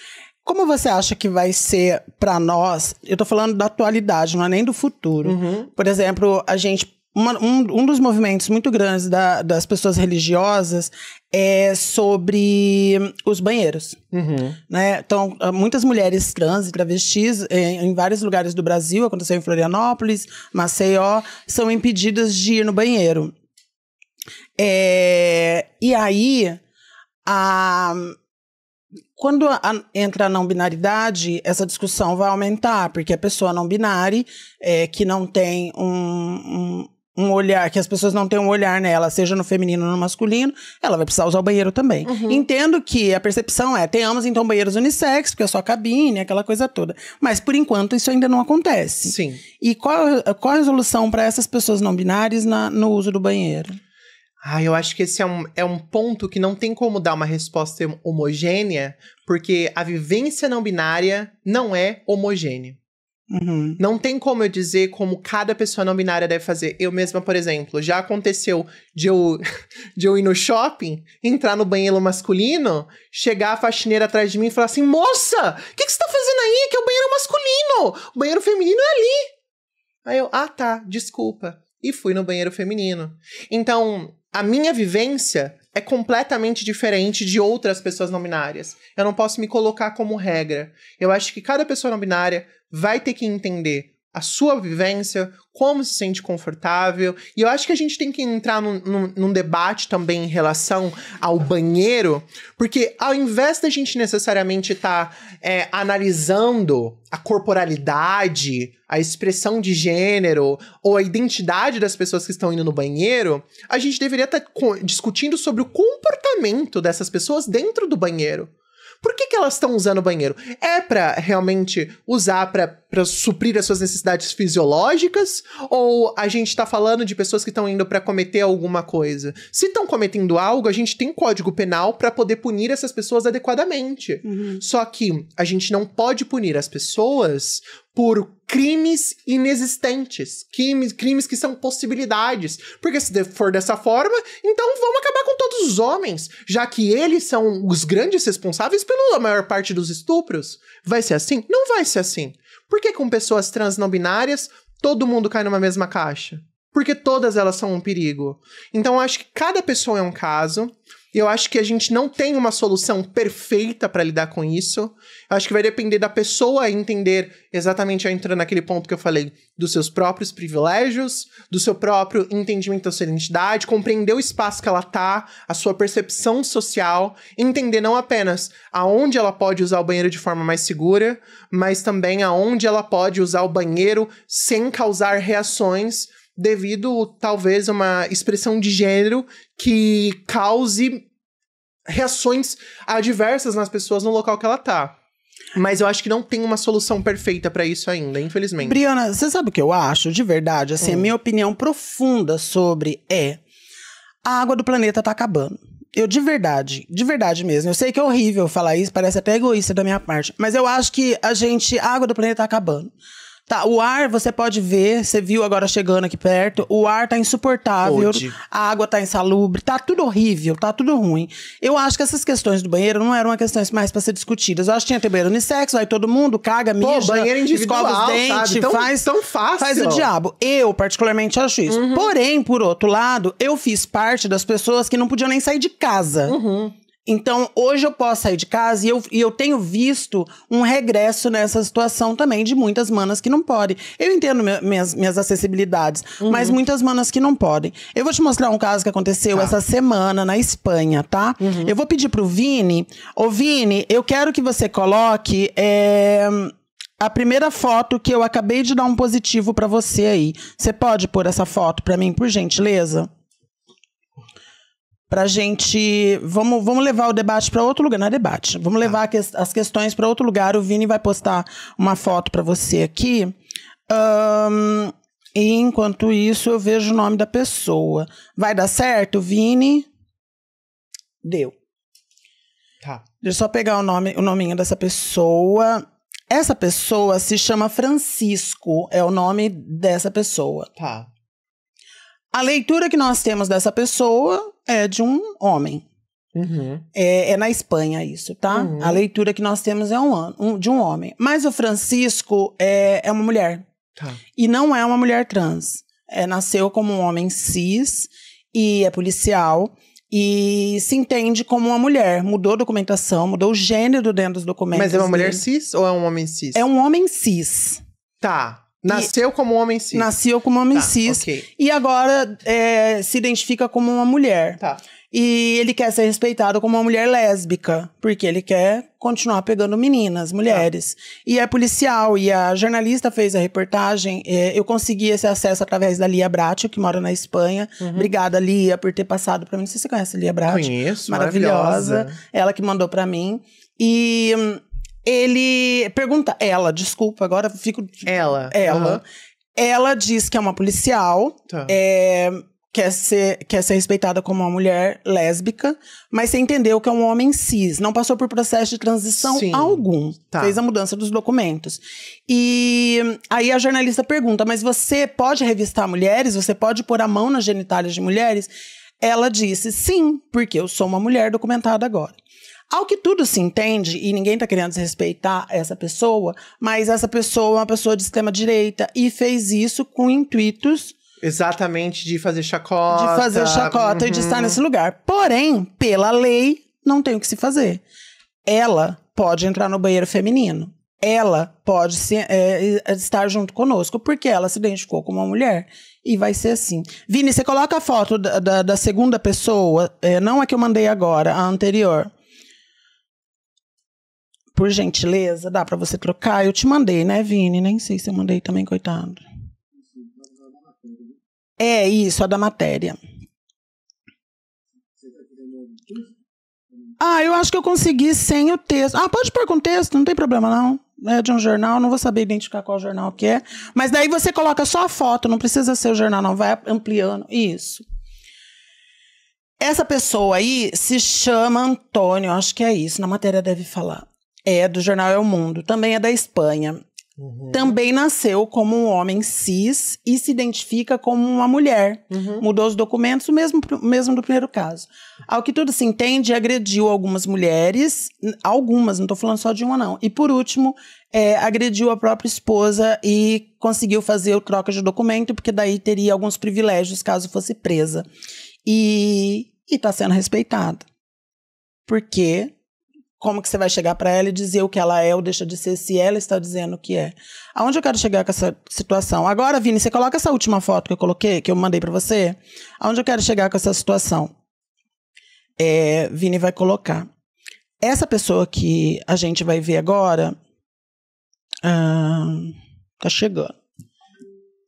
Como você acha que vai ser pra nós? Eu tô falando da atualidade, não é nem do futuro. Por exemplo, a gente... Um dos movimentos muito grandes das pessoas religiosas é sobre os banheiros. Né? Então, muitas mulheres trans e travestis em vários lugares do Brasil, aconteceu em Florianópolis, Maceió, são impedidas de ir no banheiro. E aí, quando entra a não-binaridade, essa discussão vai aumentar, porque a pessoa não-binária, que não tem um olhar, que as pessoas não têm um olhar nela, seja no feminino ou no masculino, ela vai precisar usar o banheiro também. Entendo que a percepção tenhamos então banheiros unissex, porque é só cabine, aquela coisa toda. Mas, por enquanto, isso ainda não acontece. Sim. E qual a resolução para essas pessoas não-binárias no uso do banheiro? Eu acho que esse é um ponto que não tem como dar uma resposta homogênea, porque a vivência não binária não é homogênea. Não tem como eu dizer como cada pessoa não binária deve fazer. Eu mesma, por exemplo, já aconteceu de eu ir no shopping, entrar no banheiro masculino, chegar a faxineira atrás de mim e falar assim: moça, o que você tá fazendo aí? Que é o banheiro masculino, o banheiro feminino é ali. Aí eu, tá, desculpa. E fui no banheiro feminino. Então, a minha vivência é completamente diferente de outras pessoas não binárias. Eu não posso me colocar como regra. Eu acho que cada pessoa não binária vai ter que entender a sua vivência, como se sente confortável. E eu acho que a gente tem que entrar num debate também em relação ao banheiro, porque ao invés da gente necessariamente estar analisando a corporalidade, a expressão de gênero ou a identidade das pessoas que estão indo no banheiro, a gente deveria estar discutindo sobre o comportamento dessas pessoas dentro do banheiro. Por que elas estão usando o banheiro? É pra realmente usar pra suprir as suas necessidades fisiológicas? Ou a gente tá falando de pessoas que estão indo pra cometer alguma coisa? Se estão cometendo algo, a gente tem código penal pra poder punir essas pessoas adequadamente. Só que a gente não pode punir as pessoas por crimes inexistentes. Crimes que são possibilidades. Porque se for dessa forma, então vamos acabar com todos os homens. Já que eles são os grandes responsáveis pela maior parte dos estupros. Vai ser assim? Não vai ser assim. Por que com pessoas trans não binárias, todo mundo cai numa mesma caixa? Porque todas elas são um perigo. Então eu acho que cada pessoa é um caso. Eu acho que a gente não tem uma solução perfeita pra lidar com isso. Eu acho que vai depender da pessoa entender exatamente, entrando naquele ponto que eu falei, dos seus próprios privilégios, do seu próprio entendimento da sua identidade, compreender o espaço que ela tá, a sua percepção social, entender não apenas aonde ela pode usar o banheiro de forma mais segura, mas também aonde ela pode usar o banheiro sem causar reações devido, talvez, a uma expressão de gênero que cause reações adversas nas pessoas no local que ela tá. Mas eu acho que não tem uma solução perfeita pra isso ainda, infelizmente. Briana, você sabe o que eu acho? De verdade, assim, a minha opinião profunda sobre a água do planeta tá acabando. Eu, de verdade mesmo, eu sei que é horrível falar isso, parece até egoísta da minha parte, mas eu acho que a água do planeta tá acabando. Tá, o ar, você pode ver, você viu agora chegando aqui perto, o ar tá insuportável, a água tá insalubre, tá tudo horrível, tá tudo ruim. Eu acho que essas questões do banheiro não eram questões mais pra ser discutidas. Eu acho que tinha que ter banheiro unissex, aí todo mundo caga, mija, banheiro individual, escova os dentes, tão fácil. Faz o diabo. Eu, particularmente, acho isso. Porém, por outro lado, eu fiz parte das pessoas que não podiam nem sair de casa. Então, hoje eu posso sair de casa e eu tenho visto um regresso nessa situação também de muitas manas que não podem. Eu entendo minhas acessibilidades, mas muitas manas que não podem. Eu vou te mostrar um caso que aconteceu essa semana na Espanha, tá? Eu vou pedir pro Vini. Ô, Vini, eu quero que você coloque a primeira foto que eu acabei de dar um positivo pra você aí. Você pode pôr essa foto pra mim, por gentileza? Pra gente... Vamos levar o debate pra outro lugar. Não é debate. Vamos levar as questões pra outro lugar. O Vini vai postar uma foto pra você aqui. E enquanto isso, eu vejo o nome da pessoa. Vai dar certo, Vini? Deu. Tá. Deixa eu só pegar o nominho dessa pessoa. Essa pessoa se chama Francisco. É o nome dessa pessoa. Tá. A leitura que nós temos dessa pessoa é de um homem. É na Espanha isso, tá? A leitura que nós temos é de um homem. Mas o Francisco é uma mulher. Tá. E não é uma mulher trans. Nasceu como um homem cis e é policial. E se entende como uma mulher. Mudou a documentação, mudou o gênero dentro dos documentos. Mas é uma mulher cis ou é um homem cis? É um homem cis. Tá. Nasceu como homem cis. Nasceu como homem cis. Okay. E agora se identifica como uma mulher. Tá. E ele quer ser respeitado como uma mulher lésbica. Porque ele quer continuar pegando meninas, mulheres. Tá. E é policial. E a jornalista fez a reportagem. Eu consegui esse acesso através da Lia Bratio, que mora na Espanha. Obrigada, Lia, por ter passado pra mim. Não sei se você conhece a Lia Bratio. Conheço, maravilhosa. Ela que mandou pra mim. E... ele pergunta... desculpa, agora fico... Ela. Ela diz que é uma policial. Tá. Quer ser respeitada como uma mulher lésbica. Mas você entendeu que é um homem cis. Não passou por processo de transição algum. Tá. Fez a mudança dos documentos. E aí a jornalista pergunta... mas você pode revistar mulheres? Você pode pôr a mão nas genitálias de mulheres? Ela disse sim, porque eu sou uma mulher documentada agora. Ao que tudo se entende, e ninguém tá querendo desrespeitar essa pessoa, mas essa pessoa é uma pessoa de extrema-direita e fez isso com intuitos... exatamente, de fazer chacota. De fazer chacota e de estar nesse lugar. Porém, pela lei, não tem o que se fazer. Ela pode entrar no banheiro feminino. ela pode estar junto conosco, porque ela se identificou como uma mulher. E vai ser assim. Vini, você coloca a foto da segunda pessoa, não a que eu mandei agora, a anterior. Por gentileza, dá pra você trocar? Eu te mandei, né, Vini? Nem sei se eu mandei também, coitado. É isso, a da matéria. Eu acho que eu consegui sem o texto. Pode pôr com texto, não tem problema não. É de um jornal, não vou saber identificar qual jornal que é. Mas daí você coloca só a foto, não precisa ser o jornal não, vai ampliando. Isso. Essa pessoa aí se chama Antônio, acho que é isso, na matéria deve falar. É do jornal É o Mundo, também é da Espanha. Também nasceu como um homem cis e se identifica como uma mulher. Mudou os documentos, o mesmo do primeiro caso. Ao que tudo se entende, agrediu algumas mulheres, algumas, não estou falando só de uma não. E por último, agrediu a própria esposa e conseguiu fazer o troca de documento, porque daí teria alguns privilégios caso fosse presa. E está sendo respeitado. Porque... Como que você vai chegar para ela e dizer o que ela é ou deixa de ser se ela está dizendo o que é? Aonde eu quero chegar com essa situação? Agora, Vini, você coloca essa última foto que eu coloquei, que eu mandei para você. Aonde eu quero chegar com essa situação? Vini vai colocar. Essa pessoa que a gente vai ver agora... tá chegando.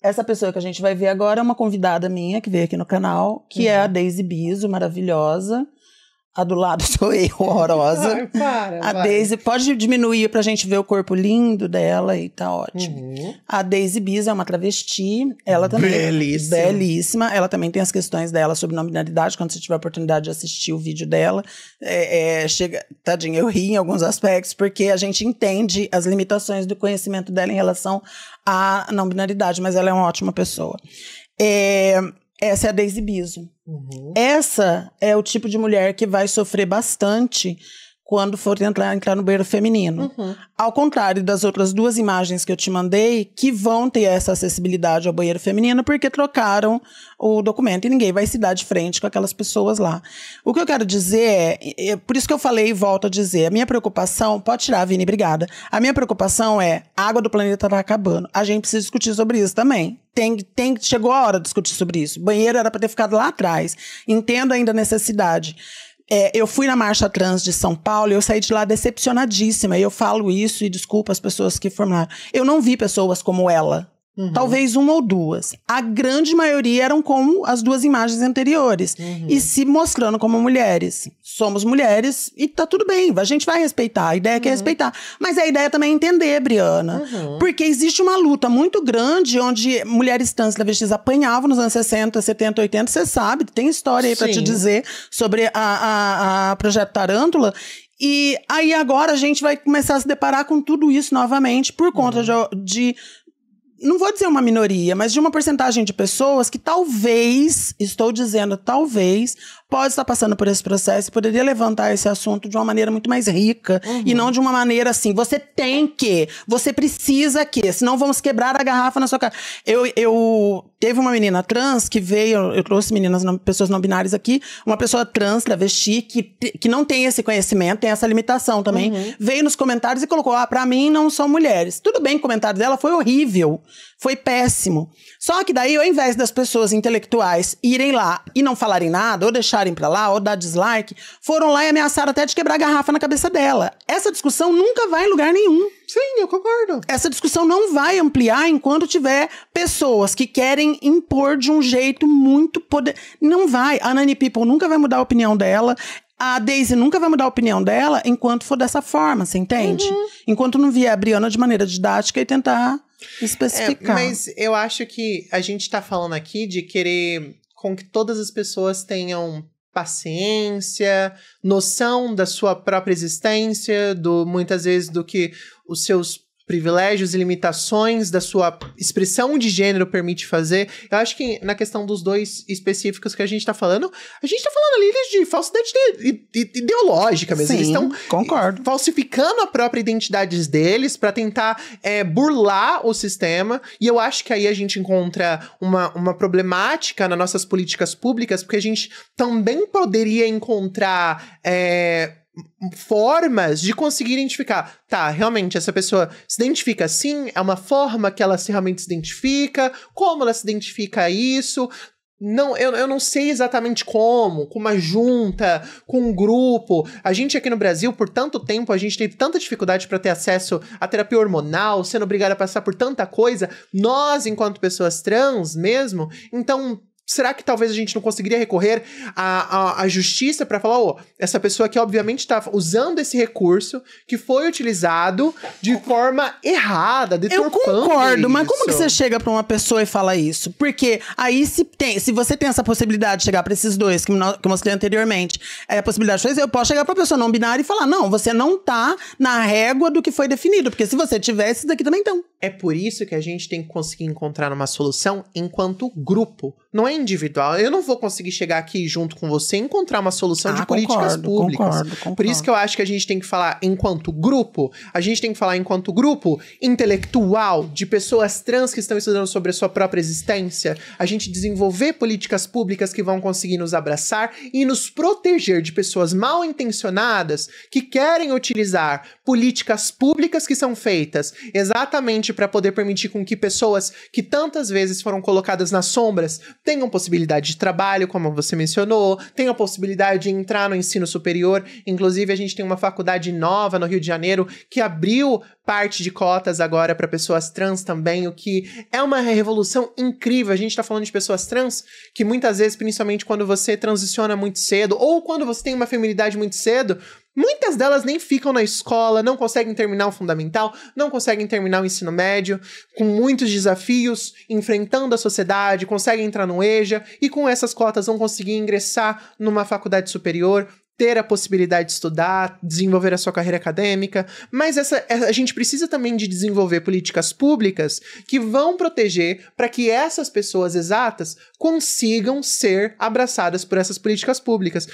Essa pessoa que a gente vai ver agora é uma convidada minha que veio aqui no canal, que é a Daisy Biso, maravilhosa. A do lado sou eu, horrorosa. A Daisy, pode diminuir pra gente ver o corpo lindo dela e tá ótimo. A Daisy Biso é uma travesti, ela também belíssima. Ela também tem as questões dela sobre nominalidade, quando você tiver a oportunidade de assistir o vídeo dela. Tadinha, eu ri em alguns aspectos, porque a gente entende as limitações do conhecimento dela em relação à não-binaridade, mas ela é uma ótima pessoa. Essa é a Daisy Biso. Essa é o tipo de mulher que vai sofrer bastante quando for entrar no banheiro feminino. Ao contrário das outras duas imagens que eu te mandei, que vão ter essa acessibilidade ao banheiro feminino porque trocaram o documento e ninguém vai se dar de frente com aquelas pessoas lá. O que eu quero dizer por isso que eu falei e volto a dizer, a minha preocupação, pode tirar, Vini, obrigada. A minha preocupação a água do planeta tá acabando. A gente precisa discutir sobre isso também. Chegou a hora de discutir sobre isso. O banheiro era para ter ficado lá atrás. Entendo ainda a necessidade. Eu fui na Marcha Trans de São Paulo e eu saí de lá decepcionadíssima. E eu falo isso e desculpa as pessoas que formaram. Eu não vi pessoas como ela. Talvez uma ou duas. A grande maioria eram como as duas imagens anteriores. E se mostrando como mulheres. Somos mulheres e tá tudo bem. A gente vai respeitar. A ideia é respeitar. Mas a ideia também é entender, Briana. Porque existe uma luta muito grande onde mulheres trans travestis apanhavam nos anos 60, 70, 80. Você sabe, tem história aí pra te dizer sobre a Projeto Tarântula. E aí agora a gente vai começar a se deparar com tudo isso novamente por conta de não vou dizer uma minoria, mas de uma porcentagem de pessoas que talvez, estou dizendo talvez, pode estar passando por esse processo e poderia levantar esse assunto de uma maneira muito mais rica e não de uma maneira assim, você tem que, você precisa que, senão vamos quebrar a garrafa na sua cara. Teve uma menina trans que veio, eu trouxe pessoas não binárias aqui, uma pessoa trans, travesti, que não tem esse conhecimento, tem essa limitação também, veio nos comentários e colocou, pra mim não são mulheres. Tudo bem, o comentário dela foi horrível, foi péssimo. Só que daí, ao invés das pessoas intelectuais irem lá e não falarem nada, ou deixarem pra lá, ou dar dislike, foram lá e ameaçaram até de quebrar a garrafa na cabeça dela. Essa discussão nunca vai em lugar nenhum. Sim, eu concordo. Essa discussão não vai ampliar enquanto tiver pessoas que querem impor de um jeito muito Não vai. A Nani People nunca vai mudar a opinião dela. A Daisy nunca vai mudar a opinião dela enquanto for dessa forma, você entende? Enquanto não vier a Briana de maneira didática e tentar especificar. Mas eu acho que a gente tá falando aqui de querer com que todas as pessoas tenham paciência, noção da sua própria existência, muitas vezes do que os seus privilégios e limitações da sua expressão de gênero permite fazer. Eu acho que na questão dos dois específicos que a gente tá falando ali de falsidade ideológica mesmo. Sim, eles estão falsificando a própria identidade deles pra tentar burlar o sistema. E eu acho que aí a gente encontra uma problemática nas nossas políticas públicas, porque a gente também poderia encontrar formas de conseguir identificar. Tá, realmente, essa pessoa se identifica assim? É uma forma que ela realmente se identifica? Como ela se identifica a isso? Não, eu não sei exatamente como, com uma junta, com um grupo. A gente aqui no Brasil, por tanto tempo, a gente teve tanta dificuldade para ter acesso à terapia hormonal, sendo obrigada a passar por tanta coisa. Nós, enquanto pessoas trans mesmo, então... Será que talvez a gente não conseguiria recorrer à justiça para falar, essa pessoa aqui obviamente está usando esse recurso que foi utilizado de forma errada, deturpando Eu concordo, isso. mas como que você chega pra uma pessoa e fala isso? Porque aí se você tem essa possibilidade de chegar pra esses dois que eu mostrei anteriormente, a possibilidade de fazer, eu posso chegar pra pessoa não binária e falar, não, você não tá na régua do que foi definido, porque se você tiver, esses daqui também estão. É por isso que a gente tem que conseguir encontrar uma solução enquanto grupo. Não é individual. Eu não vou conseguir chegar aqui junto com você e encontrar uma solução de políticas públicas. Concordo. Por isso que eu acho que a gente tem que falar enquanto grupo. A gente tem que falar enquanto grupo intelectual de pessoas trans que estão estudando sobre a sua própria existência. A gente desenvolver políticas públicas que vão conseguir nos abraçar e nos proteger de pessoas mal intencionadas que querem utilizar políticas públicas que são feitas exatamente para poder permitir com que pessoas que tantas vezes foram colocadas nas sombras tenham possibilidade de trabalho, como você mencionou, tenham a possibilidade de entrar no ensino superior. Inclusive, a gente tem uma faculdade nova no Rio de Janeiro que abriu parte de cotas agora para pessoas trans também, o que é uma revolução incrível. A gente tá falando de pessoas trans que muitas vezes, principalmente quando você transiciona muito cedo, ou quando você tem uma feminilidade muito cedo, muitas delas nem ficam na escola, não conseguem terminar o fundamental, não conseguem terminar o ensino médio, com muitos desafios, enfrentando a sociedade, conseguem entrar no EJA, e com essas cotas vão conseguir ingressar numa faculdade superior, ter a possibilidade de estudar, desenvolver a sua carreira acadêmica, mas a gente precisa também de desenvolver políticas públicas que vão proteger para que essas pessoas exatas consigam ser abraçadas por essas políticas públicas.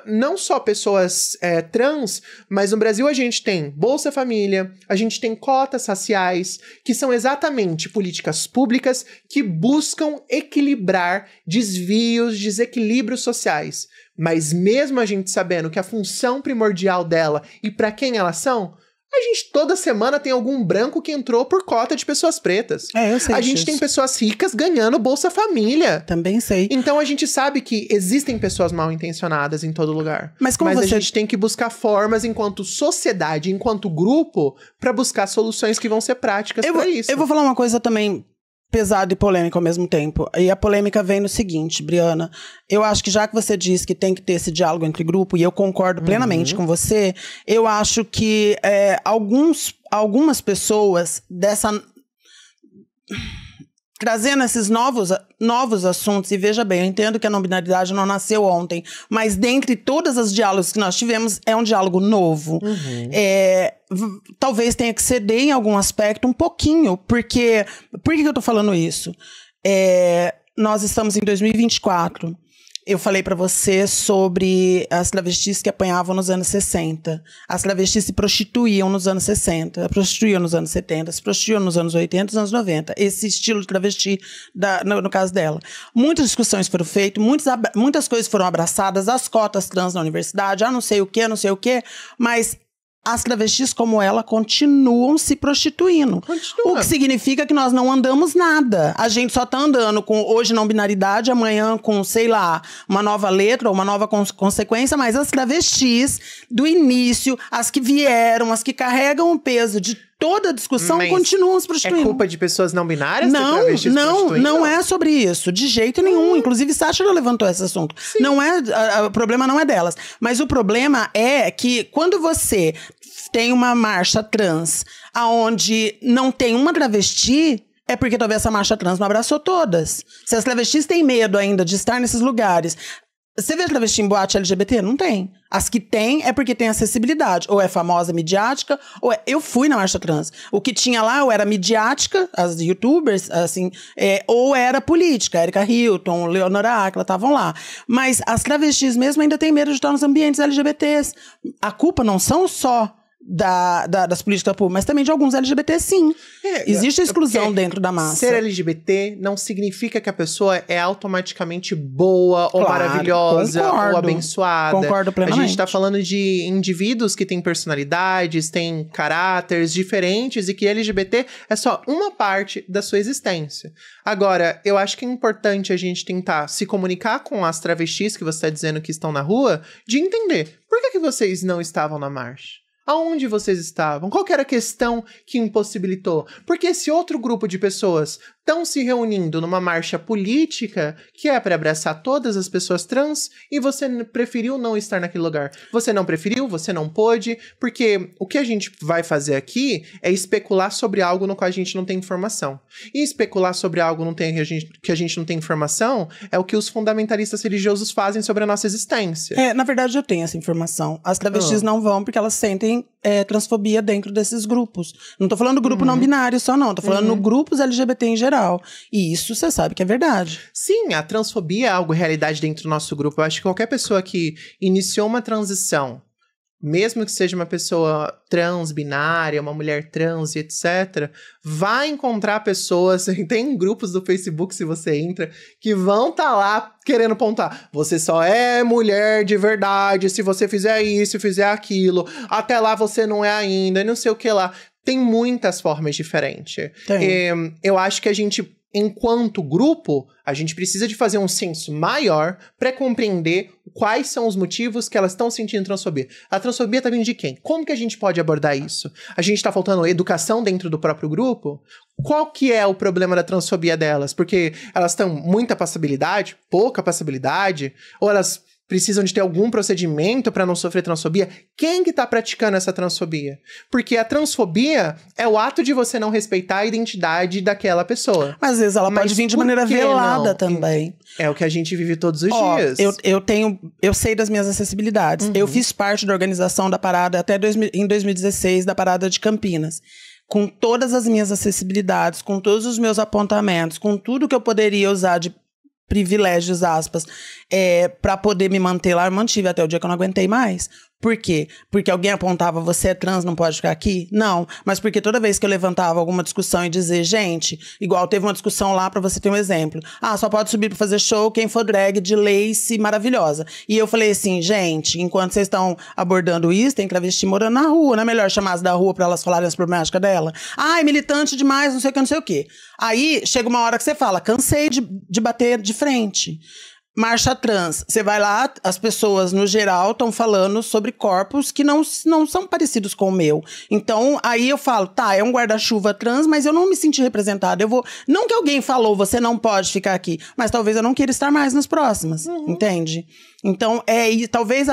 Não só pessoas trans, mas no Brasil a gente tem Bolsa Família, a gente tem cotas raciais, que são exatamente políticas públicas que buscam equilibrar desvios, desequilíbrios sociais. Mas mesmo a gente sabendo que a função primordial dela e para quem elas são, a gente toda semana tem algum branco que entrou por cota de pessoas pretas. Eu sei A gente tem pessoas ricas ganhando Bolsa Família. Também sei. Então a gente sabe que existem pessoas mal intencionadas em todo lugar. Mas a gente tem que buscar formas enquanto sociedade, enquanto grupo, para buscar soluções que vão ser práticas para isso. Eu vou falar uma coisa também pesado e polêmico ao mesmo tempo. E a polêmica vem no seguinte, Briana. Eu acho que já que você diz que tem que ter esse diálogo entre grupo, e eu concordo plenamente com você, eu acho que algumas pessoas trazendo esses novos assuntos, e veja bem, eu entendo que a não-binaridade não nasceu ontem, mas dentre todas as diálogos que nós tivemos, é um diálogo novo. Talvez tenha que ceder em algum aspecto um pouquinho, porque... Por que eu tô falando isso? Nós estamos em 2024. Eu falei pra você sobre as travestis que apanhavam nos anos 60. As travestis se prostituíam nos anos 60, prostituíam nos anos 70, se prostituíam nos anos 80 e nos anos 90. Esse estilo de travesti, no caso dela. Muitas discussões foram feitas, muitas coisas foram abraçadas, as cotas trans na universidade, não sei o quê, mas... As travestis como ela continuam se prostituindo. O que significa que nós não andamos nada. A gente só tá andando com hoje não binaridade, amanhã com, sei lá, uma nova letra ou uma nova consequência, mas as travestis do início, as que vieram, as que carregam o peso de toda a discussão, continuam se prostituindo. É culpa de pessoas não binárias? Não é sobre isso, de jeito nenhum. Inclusive, Sasha já levantou esse assunto. O problema não é delas. Mas o problema é que quando você tem uma marcha trans onde não tem uma travesti, é porque talvez essa marcha trans não abraçou todas. Se as travestis têm medo ainda de estar nesses lugares... Você vê travesti em boate LGBT? Não tem. As que tem é porque tem acessibilidade. Ou é famosa, midiática, ou eu fui na marcha trans. O que tinha lá ou era midiática, as youtubers, assim, ou era política. Erika Hilton, Leonora Aquila estavam lá. Mas as travestis mesmo ainda têm medo de estar nos ambientes LGBTs. A culpa não são só das políticas públicas, mas também de alguns LGBT, sim. Existe exclusão dentro da massa. Ser LGBT não significa que a pessoa é automaticamente boa, ou maravilhosa, ou abençoada. Concordo plenamente. A gente tá falando de indivíduos que têm personalidades, têm caráteres diferentes, e que LGBT é só uma parte da sua existência. Agora, eu acho que é importante a gente tentar se comunicar com as travestis que você está dizendo que estão na rua, de entender por que vocês não estavam na marcha. Aonde vocês estavam? Qual que era a questão que impossibilitou? Porque esse outro grupo de pessoas estão se reunindo numa marcha política que é para abraçar todas as pessoas trans e você preferiu não estar naquele lugar. Você não preferiu, você não pôde, porque o que a gente vai fazer aqui é especular sobre algo no qual a gente não tem informação. E especular sobre algo que a gente não tem informação é o que os fundamentalistas religiosos fazem sobre a nossa existência. Na verdade, eu tenho essa informação. As travestis não vão porque elas sentem transfobia dentro desses grupos. Não tô falando do grupo não binário só, não. Tô falando no grupos LGBT em geral. E isso você sabe que é verdade. Sim, a transfobia é algo realidade dentro do nosso grupo. Eu acho que qualquer pessoa que iniciou uma transição, mesmo que seja uma pessoa trans, binária, uma mulher trans e etc., vai encontrar pessoas, tem grupos do Facebook, se você entra, que vão tá lá querendo pontuar. Você só é mulher de verdade se você fizer isso, fizer aquilo. Até lá você não é ainda, não sei o que lá. Tem muitas formas diferentes. Eu acho que a gente, enquanto grupo, a gente precisa de fazer um senso maior para compreender quais são os motivos que elas estão sentindo transfobia. A transfobia tá vindo de quem? Como que a gente pode abordar isso? A gente tá faltando educação dentro do próprio grupo? Qual que é o problema da transfobia delas? Porque elas têm muita passabilidade, pouca passabilidade, ou elas precisam de ter algum procedimento para não sofrer transfobia? Quem que tá praticando essa transfobia? Porque a transfobia é o ato de você não respeitar a identidade daquela pessoa. Às vezes ela pode vir de maneira velada também. É o que a gente vive todos os dias. Eu sei das minhas acessibilidades. Eu fiz parte da organização da parada até em 2016, da parada de Campinas. Com todas as minhas acessibilidades, com todos os meus apontamentos, com tudo que eu poderia usar de privilégios, aspas, pra poder me manter lá, eu mantive até o dia que eu não aguentei mais. Por quê? Porque alguém apontava, você é trans, não pode ficar aqui? Não, mas porque toda vez que eu levantava alguma discussão e dizer, gente, igual teve uma discussão lá, pra você ter um exemplo. Só pode subir pra fazer show quem for drag de lace maravilhosa. E eu falei assim, gente, enquanto vocês estão abordando isso, tem travesti morando na rua, não é melhor chamar as da rua pra elas falarem as problemáticas dela? Ai, militante demais, não sei o que, não sei o que. Aí, chega uma hora que você fala, cansei de bater de frente. Marcha trans, você vai lá, as pessoas no geral estão falando sobre corpos que não são parecidos com o meu. Então, aí eu falo, é um guarda-chuva trans, mas eu não me senti representada. Não que alguém falou, você não pode ficar aqui, mas talvez eu não queira estar mais nas próximas, entende? Então, talvez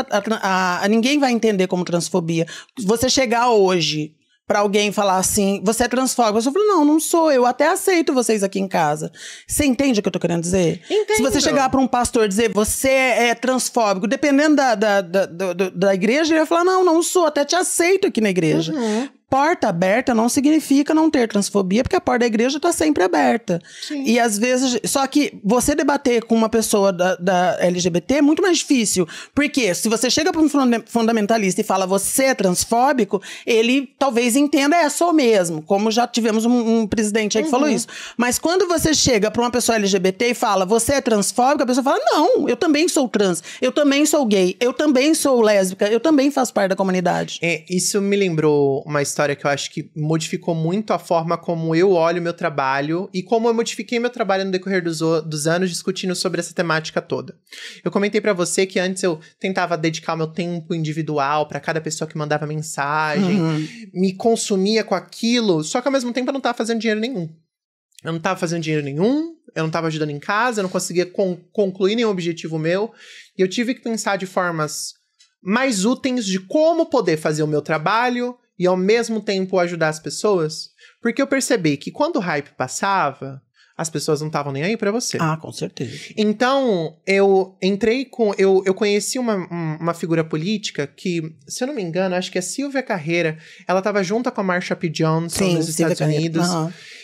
ninguém vai entender como transfobia. Você chegar hoje pra alguém falar assim, você é transfóbico. Eu falo, não sou, eu até aceito vocês aqui em casa. Você entende o que eu tô querendo dizer? Entendo. Se você chegar pra um pastor e dizer, você é transfóbico, dependendo da igreja, ele vai falar, não sou, até te aceito aqui na igreja. Porta aberta não significa não ter transfobia, porque a porta da igreja tá sempre aberta. Sim. E às vezes, só que você debater com uma pessoa da LGBT é muito mais difícil. Porque se você chega para um fundamentalista e fala, você é transfóbico, ele talvez entenda, sou mesmo. Como já tivemos um presidente aí que falou isso. Mas quando você chega para uma pessoa LGBT e fala, você é transfóbico, a pessoa fala, não, eu também sou trans, eu também sou gay, eu também sou lésbica, eu também faço parte da comunidade. Isso me lembrou uma história que eu acho que modificou muito a forma como eu olho o meu trabalho e como eu modifiquei meu trabalho no decorrer dos anos discutindo sobre essa temática toda. Eu comentei pra você que antes eu tentava dedicar o meu tempo individual pra cada pessoa que mandava mensagem, me consumia com aquilo, só que ao mesmo tempo eu não tava fazendo dinheiro nenhum. Eu não tava fazendo dinheiro nenhum, eu não tava ajudando em casa, eu não conseguia concluir nenhum objetivo meu, e eu tive que pensar de formas mais úteis de como poder fazer o meu trabalho e ao mesmo tempo ajudar as pessoas, porque eu percebi que quando o hype passava, as pessoas não estavam nem aí pra você. Com certeza. Então, eu conheci uma figura política que, se eu não me engano, acho que é Silvia Carreira, ela tava junto com a Marsha P. Johnson nos Estados Unidos.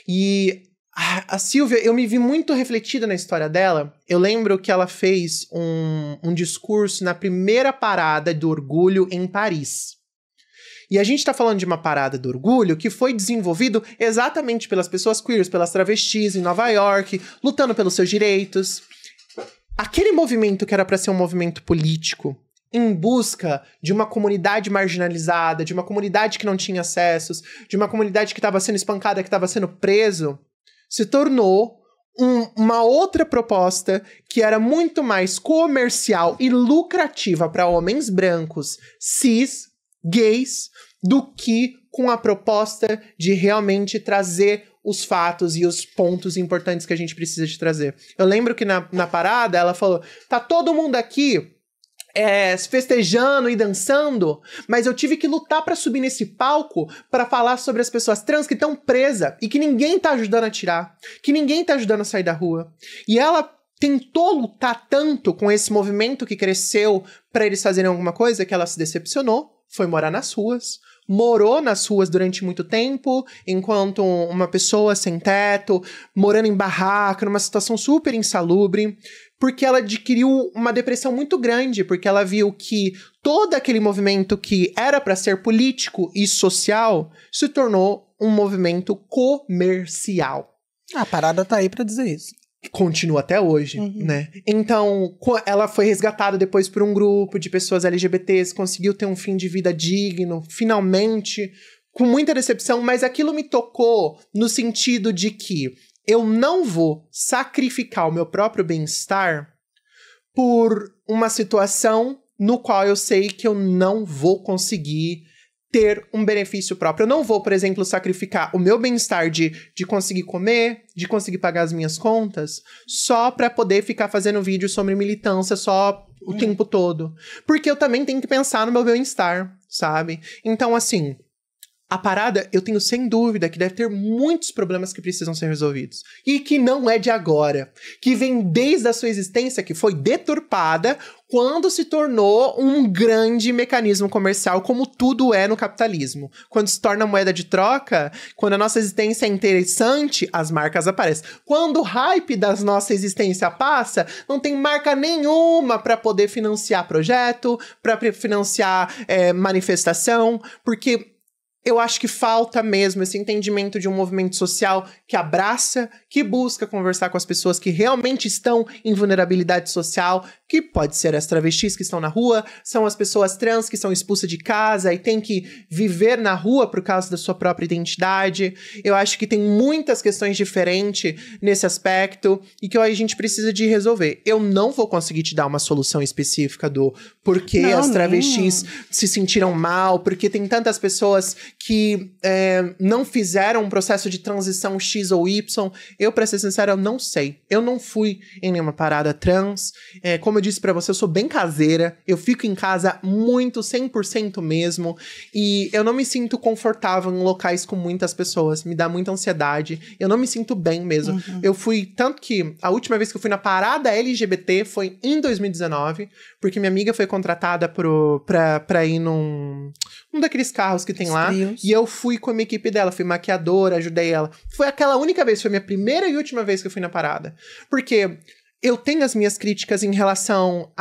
E a Silvia, eu me vi muito refletida na história dela. Eu lembro que ela fez um discurso na primeira parada do orgulho em Paris. E a gente tá falando de uma parada do orgulho que foi desenvolvido exatamente pelas pessoas queers, pelas travestis em Nova York, lutando pelos seus direitos. Aquele movimento que era pra ser um movimento político, em busca de uma comunidade marginalizada, de uma comunidade que não tinha acessos, de uma comunidade que estava sendo espancada, que estava sendo preso, se tornou uma outra proposta que era muito mais comercial e lucrativa para homens brancos, cis, gays, do que com a proposta de realmente trazer os fatos e os pontos importantes que a gente precisa de trazer. Eu lembro que na parada ela falou, tá todo mundo aqui festejando e dançando, mas eu tive que lutar pra subir nesse palco pra falar sobre as pessoas trans que estão presas e que ninguém tá ajudando a tirar, que ninguém tá ajudando a sair da rua. E ela tentou lutar tanto com esse movimento que cresceu pra eles fazerem alguma coisa que ela se decepcionou, foi morar nas ruas, morou nas ruas durante muito tempo, enquanto uma pessoa sem teto, morando em barraca, numa situação super insalubre, porque ela adquiriu uma depressão muito grande, porque ela viu que todo aquele movimento que era para ser político e social se tornou um movimento comercial. A parada tá aí pra dizer isso. Continua até hoje, né? Então, ela foi resgatada depois por um grupo de pessoas LGBTs, conseguiu ter um fim de vida digno, finalmente, com muita decepção, mas aquilo me tocou no sentido de que eu não vou sacrificar o meu próprio bem-estar por uma situação no qual eu sei que eu não vou conseguir ter um benefício próprio. Eu não vou, por exemplo, sacrificar o meu bem-estar de conseguir comer, de conseguir pagar as minhas contas, só pra poder ficar fazendo vídeo sobre militância só o tempo todo. Porque eu também tenho que pensar no meu bem-estar, sabe? Então, assim, a parada, eu tenho sem dúvida que deve ter muitos problemas que precisam ser resolvidos. E que não é de agora. Que vem desde a sua existência, que foi deturpada quando se tornou um grande mecanismo comercial, como tudo é no capitalismo. Quando se torna moeda de troca, quando a nossa existência é interessante, as marcas aparecem. Quando o hype da nossa existência passa, não tem marca nenhuma para poder financiar projeto, para financiar manifestação, porque eu acho que falta mesmo esse entendimento de um movimento social que abraça, que busca conversar com as pessoas que realmente estão em vulnerabilidade social, que pode ser as travestis que estão na rua, são as pessoas trans que são expulsas de casa e têm que viver na rua por causa da sua própria identidade. Eu acho que tem muitas questões diferentes nesse aspecto e que a gente precisa de resolver. Eu não vou conseguir te dar uma solução específica do porquê as travestis se sentiram mal, porque tem tantas pessoas que não fizeram um processo de transição X ou Y. Eu, pra ser sincero, eu não sei. Eu não fui em nenhuma parada trans. Como eu disse pra você, eu sou bem caseira. Eu fico em casa muito, 100% mesmo. E eu não me sinto confortável em locais com muitas pessoas. Me dá muita ansiedade. Eu não me sinto bem mesmo. Eu fui, tanto que a última vez que eu fui na parada LGBT foi em 2019, porque minha amiga foi contratada pra ir num daqueles carros que tem lá. E eu fui com a minha equipe dela, fui maquiadora, ajudei ela. Foi aquela única vez, foi minha primeira e última vez que eu fui na parada. Porque eu tenho as minhas críticas em relação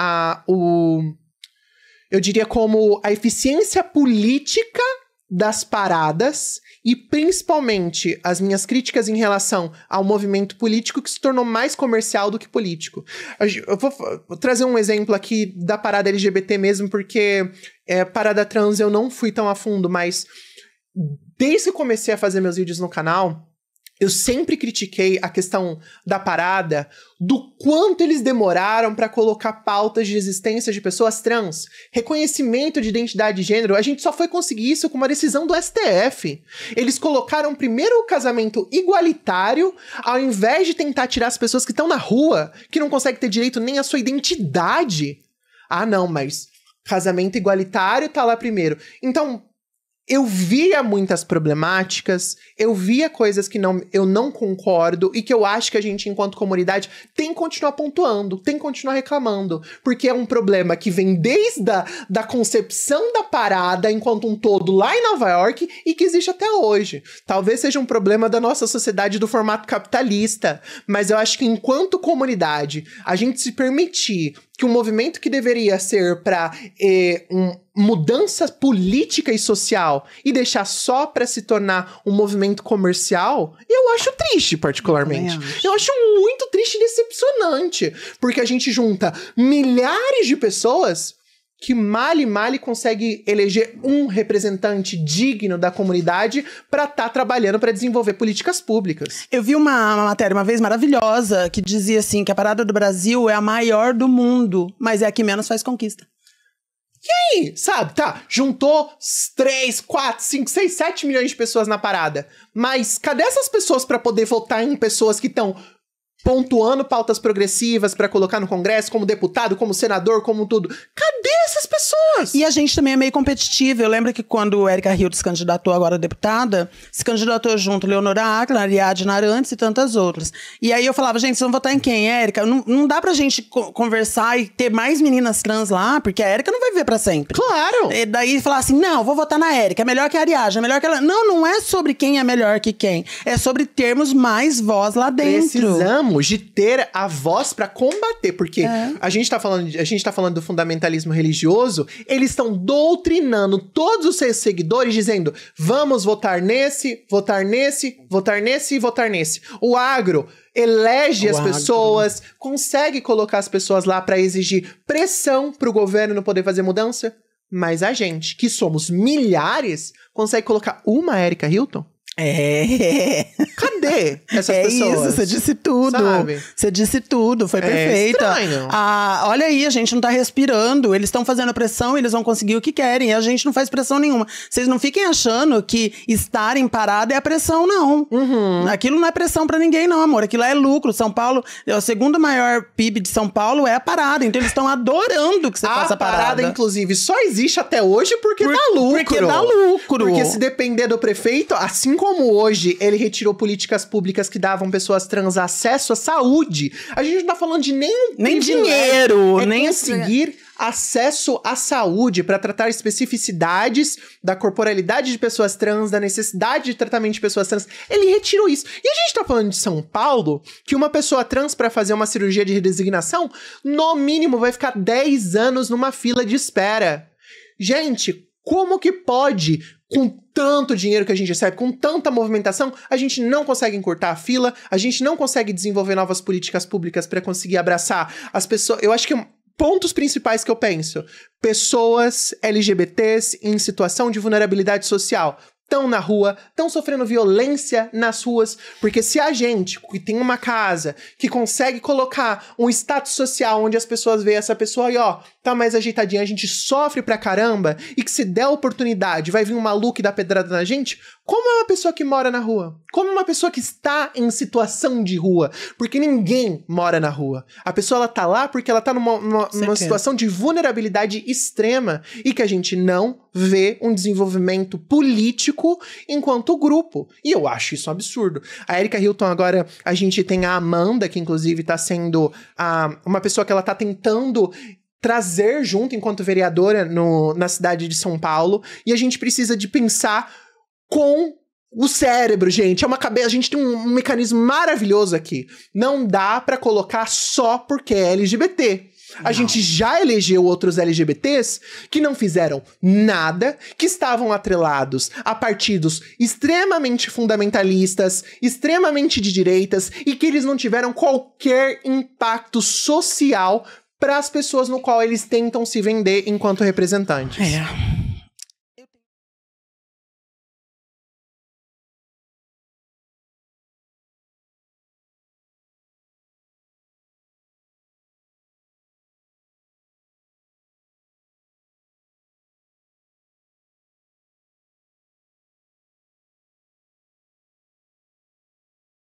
eu diria como a eficiência política das paradas e principalmente as minhas críticas em relação ao movimento político que se tornou mais comercial do que político. Eu vou trazer um exemplo aqui da parada LGBT mesmo, porque parada trans eu não fui tão a fundo, mas desde que eu comecei a fazer meus vídeos no canal, eu sempre critiquei a questão da parada, do quanto eles demoraram para colocar pautas de existência de pessoas trans, reconhecimento de identidade de gênero. A gente só foi conseguir isso com uma decisão do STF. Eles colocaram primeiro o casamento igualitário, ao invés de tentar tirar as pessoas que estão na rua, que não conseguem ter direito nem à sua identidade. Ah, não, mas casamento igualitário tá lá primeiro. Então, eu via muitas problemáticas, eu via coisas que eu não concordo e que eu acho que a gente, enquanto comunidade, tem que continuar pontuando, tem que continuar reclamando, porque é um problema que vem desde da concepção da parada enquanto um todo lá em Nova York e que existe até hoje. Talvez seja um problema da nossa sociedade do formato capitalista, mas eu acho que enquanto comunidade, a gente se permitir que um movimento que deveria ser para mudança política e social e deixar só para se tornar um movimento comercial, eu acho triste, particularmente. Eu acho muito triste e decepcionante, porque a gente junta milhares de pessoas que mal e mal consegue eleger um representante digno da comunidade para estar trabalhando para desenvolver políticas públicas. Eu vi uma matéria uma vez maravilhosa que dizia assim que a parada do Brasil é a maior do mundo, mas é a que menos faz conquista. E aí, sabe, juntou 3, 4, 5, 6, 7 milhões de pessoas na parada. Mas cadê essas pessoas para poder votar em pessoas que estão pontuando pautas progressivas pra colocar no Congresso, como deputado, como senador, como tudo? Cadê essas pessoas? E a gente também é meio competitivo. Eu lembro que quando Érica Hilton se candidatou agora a deputada, se candidatou junto Leonora Acla, Ariadne Arantes e tantas outras. E aí eu falava, gente, vocês vão votar em quem, Érica? Não dá pra gente conversar e ter mais meninas trans lá, porque a Érica não vai viver pra sempre. Claro! E daí falar assim, não, vou votar na Érica, é melhor que a Ariadne, é melhor que ela... Não é sobre quem é melhor que quem. É sobre termos mais voz lá dentro. Precisamos de ter a voz pra combater, porque a gente tá falando do fundamentalismo religioso, eles estão doutrinando todos os seus seguidores, dizendo, vamos votar nesse, votar nesse, votar nesse e votar nesse. O agro elege as pessoas, consegue colocar as pessoas lá pra exigir pressão pro governo não poder fazer mudança, mas a gente, que somos milhares, consegue colocar uma Érica Hilton? Cadê essas pessoas? Isso, você disse tudo. Sabe? Você disse tudo, foi perfeita. Estranho. Olha aí, a gente não tá respirando. Eles estão fazendo pressão, eles vão conseguir o que querem. E a gente não faz pressão nenhuma. Vocês não fiquem achando que estarem parado é a pressão, não. Aquilo não é pressão pra ninguém, não, amor. Aquilo é lucro. São Paulo, o segundo maior PIB de São Paulo é a parada. Então eles estão adorando que você faça a parada. A parada, inclusive, só existe até hoje porque dá lucro. Porque dá lucro. Porque se depender do prefeito, assim como hoje ele retirou políticas públicas que davam pessoas trans acesso à saúde, a gente não tá falando de nem dinheiro, nem conseguir acesso à saúde para tratar especificidades da corporalidade de pessoas trans, da necessidade de tratamento de pessoas trans. Ele retirou isso. E a gente tá falando de São Paulo, que uma pessoa trans para fazer uma cirurgia de redesignação, no mínimo vai ficar 10 anos numa fila de espera. Gente, como que pode, com tanto dinheiro que a gente recebe, com tanta movimentação, a gente não consegue encurtar a fila, a gente não consegue desenvolver novas políticas públicas para conseguir abraçar as pessoas? Eu acho que pontos principais que eu penso: pessoas LGBTs em situação de vulnerabilidade social estão na rua, estão sofrendo violência nas ruas, porque se a gente, que tem uma casa, que consegue colocar um status social onde as pessoas veem essa pessoa e tá mais ajeitadinha, a gente sofre pra caramba, e que se der oportunidade vai vir um maluco e dar pedrada na gente, como é uma pessoa que mora na rua? Como é uma pessoa que está em situação de rua? Porque ninguém mora na rua. A pessoa, ela tá lá porque ela tá numa situação de vulnerabilidade extrema e que a gente não vê um desenvolvimento político enquanto grupo. E eu acho isso um absurdo. A Érica Hilton agora, a gente tem a Amanda, que inclusive tá sendo uma pessoa que ela tá tentando trazer junto enquanto vereadora na cidade de São Paulo. E a gente precisa de pensar com o cérebro, gente. A gente tem um mecanismo maravilhoso aqui. Não dá pra colocar só porque é LGBT. A gente já elegeu outros LGBTs que não fizeram nada, que estavam atrelados a partidos extremamente fundamentalistas, extremamente de direitas, e que eles não tiveram qualquer impacto social para as pessoas no qual eles tentam se vender enquanto representantes.